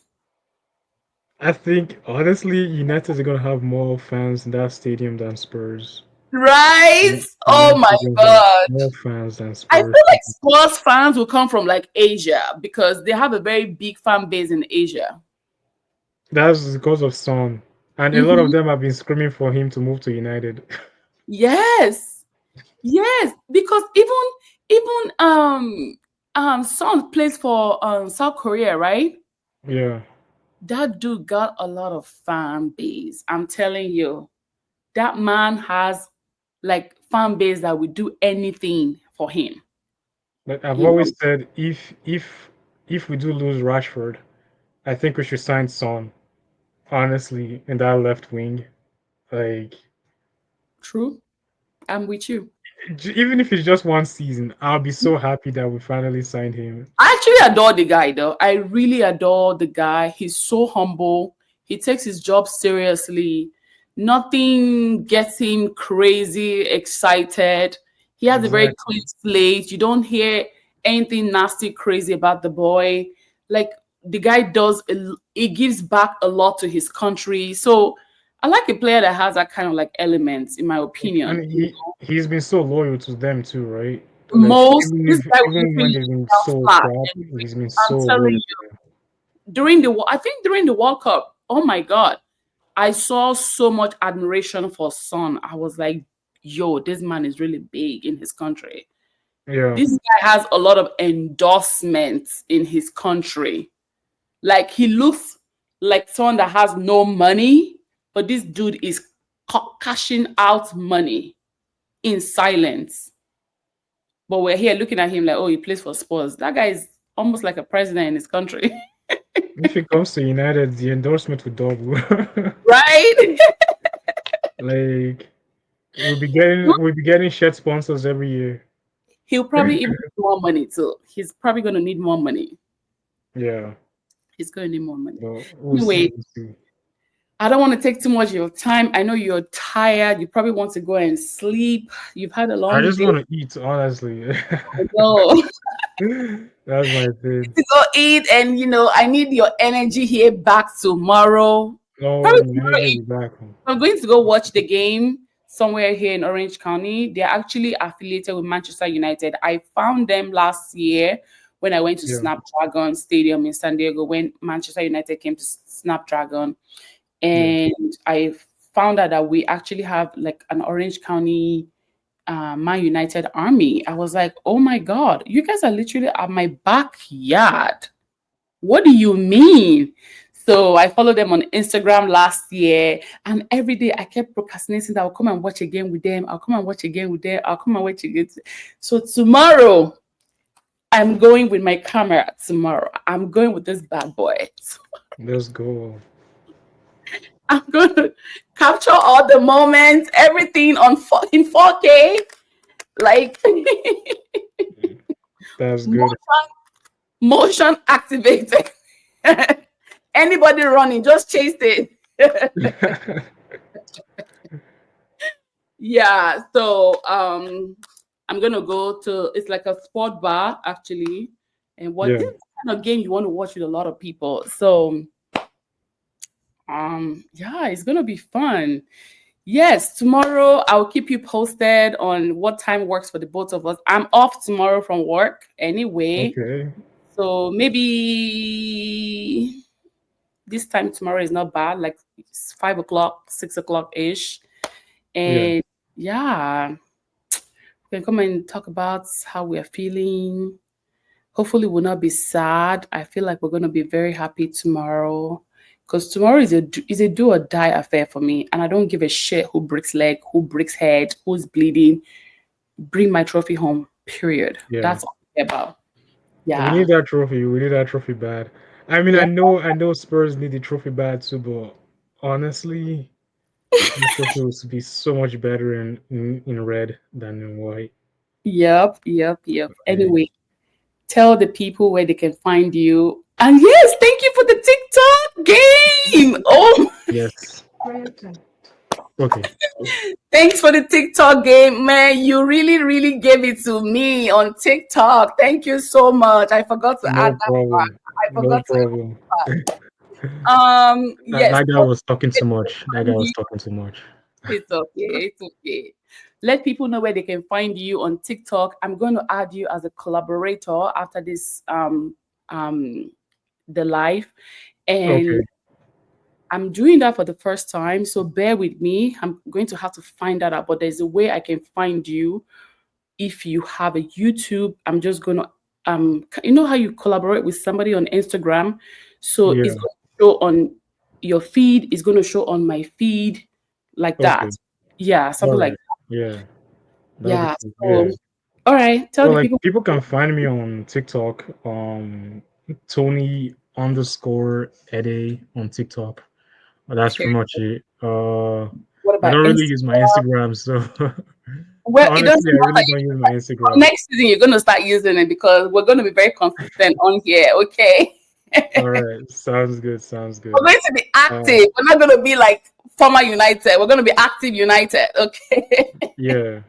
Speaker 2: I think honestly, United are gonna have more fans in that stadium than Spurs.
Speaker 1: Right? Oh
Speaker 2: United
Speaker 1: my
Speaker 2: are gonna have
Speaker 1: god.
Speaker 2: more fans than
Speaker 1: I feel
Speaker 2: Spurs.
Speaker 1: like Spurs fans will come from like Asia because they have a very big fan base in Asia.
Speaker 2: That's because of Son, and a lot of
Speaker 1: Mhm.
Speaker 2: them have been screaming for him to move to United.
Speaker 1: Yes. Yes. Because even Son plays for South Korea, right?
Speaker 2: Yeah,
Speaker 1: That dude got a lot of fan base. I'm telling you, that man has like fan base that would do anything for him.
Speaker 2: but I've
Speaker 1: You know,
Speaker 2: always said if we do lose Rashford, I think we should sign Son. Honestly, in that left wing, like
Speaker 1: true. I'm with you.
Speaker 2: even if it's just one season, I'll be so happy that we finally signed him.
Speaker 1: I actually adore the guy, though. I really adore the guy. He's so humble. He takes his job seriously. Nothing gets him crazy excited. He has a very clean
Speaker 2: Exactly.
Speaker 1: slate. You don't hear anything nasty, crazy about the boy. Like the guy does, he gives back a lot to his country. So I like a player that has that kind of like elements, in my
Speaker 2: And
Speaker 1: opinion.
Speaker 2: he's been so loyal to them too, right? Like
Speaker 1: Most this guy will
Speaker 2: even when
Speaker 1: literally
Speaker 2: they've been
Speaker 1: fell
Speaker 2: so
Speaker 1: flat.
Speaker 2: crap,
Speaker 1: And
Speaker 2: he's been
Speaker 1: I'm
Speaker 2: so
Speaker 1: telling
Speaker 2: loyal
Speaker 1: you,
Speaker 2: to them.
Speaker 1: I think during the World Cup, oh my God, I saw so much admiration for Son. I was like, yo, this man is really big in his country.
Speaker 2: Yeah,
Speaker 1: This guy has a lot of endorsements in his country. Like he looks like someone that has no money, but this dude is cashing out money in silence. But we're here looking at him like, oh, he plays for Spurs. That guy is almost like a president in his country,
Speaker 2: if it comes to United, the endorsement will double.
Speaker 1: right?
Speaker 2: Like we'll be getting shirt sponsors every year.
Speaker 1: He'll probably even need more money too. He's probably going to need more money.
Speaker 2: Yeah,
Speaker 1: He's going to need more money.
Speaker 2: but we'll see.
Speaker 1: Anyway,
Speaker 2: We'll see.
Speaker 1: I don't want to take too much of your time. I know you're tired. You probably want to go and sleep. You've had a
Speaker 2: I
Speaker 1: long
Speaker 2: just
Speaker 1: day.
Speaker 2: want to eat, honestly.
Speaker 1: So
Speaker 2: That's my thing.
Speaker 1: to go eat, and I need your energy here back tomorrow.
Speaker 2: No
Speaker 1: Probably
Speaker 2: worry, my
Speaker 1: tomorrow
Speaker 2: energy will
Speaker 1: evening.
Speaker 2: be back.
Speaker 1: I'm going to go watch the game. somewhere here in Orange County. They're actually affiliated with Manchester United. I found them last year when I went to
Speaker 2: Yeah.
Speaker 1: Snapdragon Stadium in San Diego when Manchester United came to Snapdragon.
Speaker 2: Yeah.
Speaker 1: And I found out that we actually have like an Orange County Man United army. I was like, oh my God, you guys are literally at my backyard. What do you mean? So I followed them on Instagram last year, and every day I kept procrastinating that I'll come and watch again with them. I'll come and watch again with them. I'll come and watch again. So tomorrow, I'm going with my camera. Tomorrow, I'm going with this bad boy. So
Speaker 2: Let's go.
Speaker 1: I'm going to capture all the moments, everything in 4K, like
Speaker 2: That's good.
Speaker 1: motion activated. Anybody running, just chase it. Yeah, so I'm gonna go to, it's like a sport bar actually. And what
Speaker 2: Yeah.
Speaker 1: this kind of game you want to watch with a lot of people. So yeah, it's gonna be fun. Yes, tomorrow I'll keep you posted on what time works for the both of us. I'm off tomorrow from work anyway.
Speaker 2: Okay.
Speaker 1: So maybe this time tomorrow is not bad, like it's 5 o'clock, 6 o'clock ish.
Speaker 2: Yeah.
Speaker 1: And yeah, we can come and talk about how we are feeling. Hopefully, we'll not be sad. I feel like we're going to be very happy tomorrow because tomorrow is a do or die affair for me. And I don't give a shit who breaks leg, who breaks head, who's bleeding. Bring my trophy home, period.
Speaker 2: Yeah.
Speaker 1: That's all I care about.
Speaker 2: We
Speaker 1: Yeah.
Speaker 2: need that trophy. We need that trophy bad. I mean,
Speaker 1: Yeah.
Speaker 2: I know Spurs need the trophy bad too, but honestly, the trophy would be so much better in red than in white.
Speaker 1: Yep. Yep. Yep.
Speaker 2: Okay.
Speaker 1: Anyway, tell the people where they can find you. And yes, thank you for the TikTok game. Oh,
Speaker 2: Yes. Okay.
Speaker 1: thanks for the TikTok game, man. You really, really gave it to me on TikTok. Thank you so much. I forgot to add
Speaker 2: No
Speaker 1: that part.
Speaker 2: problem.
Speaker 1: I
Speaker 2: No
Speaker 1: forgot to
Speaker 2: problem.
Speaker 1: yes,
Speaker 2: That guy
Speaker 1: tell
Speaker 2: was talking too
Speaker 1: people
Speaker 2: much. That guy
Speaker 1: find
Speaker 2: was
Speaker 1: you.
Speaker 2: talking too much.
Speaker 1: It's okay, it's okay. Let people know where they can find you on TikTok. I'm going to add you as a collaborator after this um the live.
Speaker 2: Okay.
Speaker 1: And I'm doing that for the first time, so bear with me. I'm going to have to find that out, but there's a way I can find you. If you have a YouTube, I'm just gonna you know how you collaborate with somebody on Instagram, so
Speaker 2: Yeah.
Speaker 1: it's going to show on your feed, it's going to show on my feed, like that.
Speaker 2: Okay.
Speaker 1: Yeah,
Speaker 2: All
Speaker 1: something like
Speaker 2: right. Yeah. That'll be
Speaker 1: yeah.
Speaker 2: cool.
Speaker 1: So
Speaker 2: Yeah.
Speaker 1: all right, tell
Speaker 2: Well,
Speaker 1: the
Speaker 2: like
Speaker 1: people.
Speaker 2: people can find me on TikTok, Tony underscore Ede on TikTok. That's pretty much it.
Speaker 1: What
Speaker 2: I
Speaker 1: about
Speaker 2: don't really
Speaker 1: Instagram?
Speaker 2: use my Instagram, so
Speaker 1: Well, it doesn't
Speaker 2: honestly, I really
Speaker 1: matter.
Speaker 2: don't use my Instagram.
Speaker 1: Next season, you're going to start using it because we're going to be very consistent on here. Okay.
Speaker 2: All right, sounds good. Sounds
Speaker 1: We're
Speaker 2: good.
Speaker 1: going to be
Speaker 2: Uh,
Speaker 1: active. We're not going to be like former United. We're going to be active United. Okay.
Speaker 2: yeah.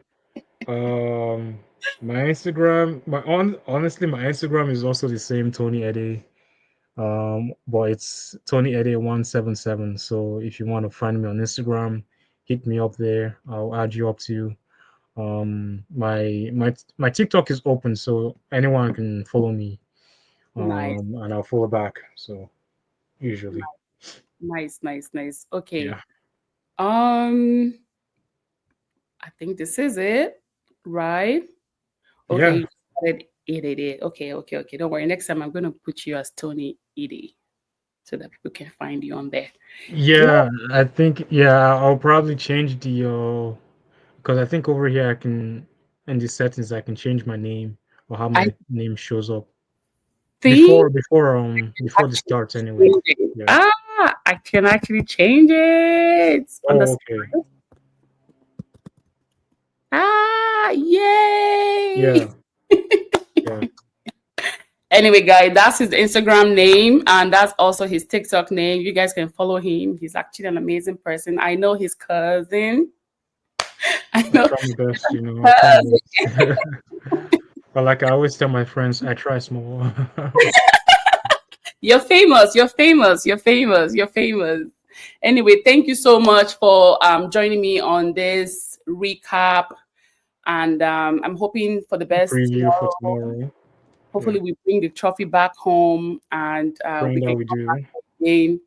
Speaker 2: Um, my Instagram, honestly, my Instagram is also the same Tony Ede. But it's Tony Ede 177. So if you want to find me on Instagram, hit me up there. I'll add you up to. My TikTok is open, so anyone can follow me.
Speaker 1: Nice,
Speaker 2: And I'll follow back. So usually,
Speaker 1: nice, nice, nice. Okay.
Speaker 2: yeah,
Speaker 1: Um, I think this is it, right? Okay,
Speaker 2: yeah,
Speaker 1: you started it. Okay, okay, okay. Don't worry. Next time I'm gonna put you as Tony Edie so that people can find you on there. Yeah,
Speaker 2: yeah. I think I'll probably change the because I think over here I can in the settings I can change my name or how
Speaker 1: I
Speaker 2: my name shows up
Speaker 1: think
Speaker 2: before the
Speaker 1: actually
Speaker 2: starts anyway.
Speaker 1: change it.
Speaker 2: Yeah.
Speaker 1: Ah, I can actually change it.
Speaker 2: Oh, okay.
Speaker 1: Ah, yay!
Speaker 2: Yeah. Yeah.
Speaker 1: Anyway, guys, that's his Instagram name, and that's also his TikTok name. You guys can follow him. He's actually an amazing person. I know his cousin. I
Speaker 2: I
Speaker 1: know
Speaker 2: try my best, you know. I try my
Speaker 1: his
Speaker 2: best. But like I always tell my friends, I try small.
Speaker 1: You're famous. You're famous. You're famous. You're famous. Anyway, thank you so much for joining me on this recap, and I'm hoping for the best
Speaker 2: Preview for
Speaker 1: tomorrow.
Speaker 2: tomorrow.
Speaker 1: Hopefully, we bring the trophy back home, and
Speaker 2: Praying
Speaker 1: we
Speaker 2: that
Speaker 1: can
Speaker 2: we
Speaker 1: come back
Speaker 2: do.
Speaker 1: again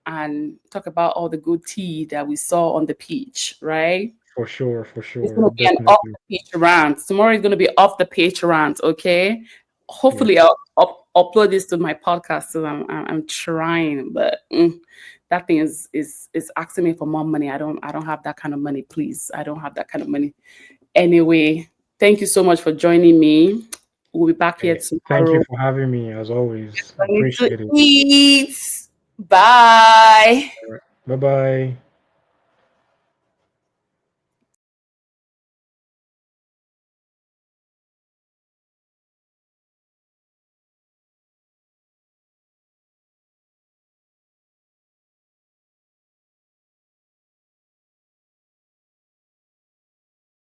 Speaker 1: and talk about all the good tea that we saw on the pitch, right?
Speaker 2: For
Speaker 1: It's
Speaker 2: sure,
Speaker 1: going to be an off
Speaker 2: definitely.
Speaker 1: the pitch rant. Tomorrow is going to be off the pitch rant, okay?
Speaker 2: Yeah,
Speaker 1: Hopefully, I'll upload this to my podcast. So I'm trying, but that thing is asking me for more money. I don't have that kind of money, please. I don't have that kind of money. Anyway, thank you so much for joining me. We'll be back here
Speaker 2: thank you
Speaker 1: tomorrow.
Speaker 2: for having me as always.
Speaker 1: I need to
Speaker 2: Appreciate it.
Speaker 1: eat. Bye.
Speaker 2: Bye bye.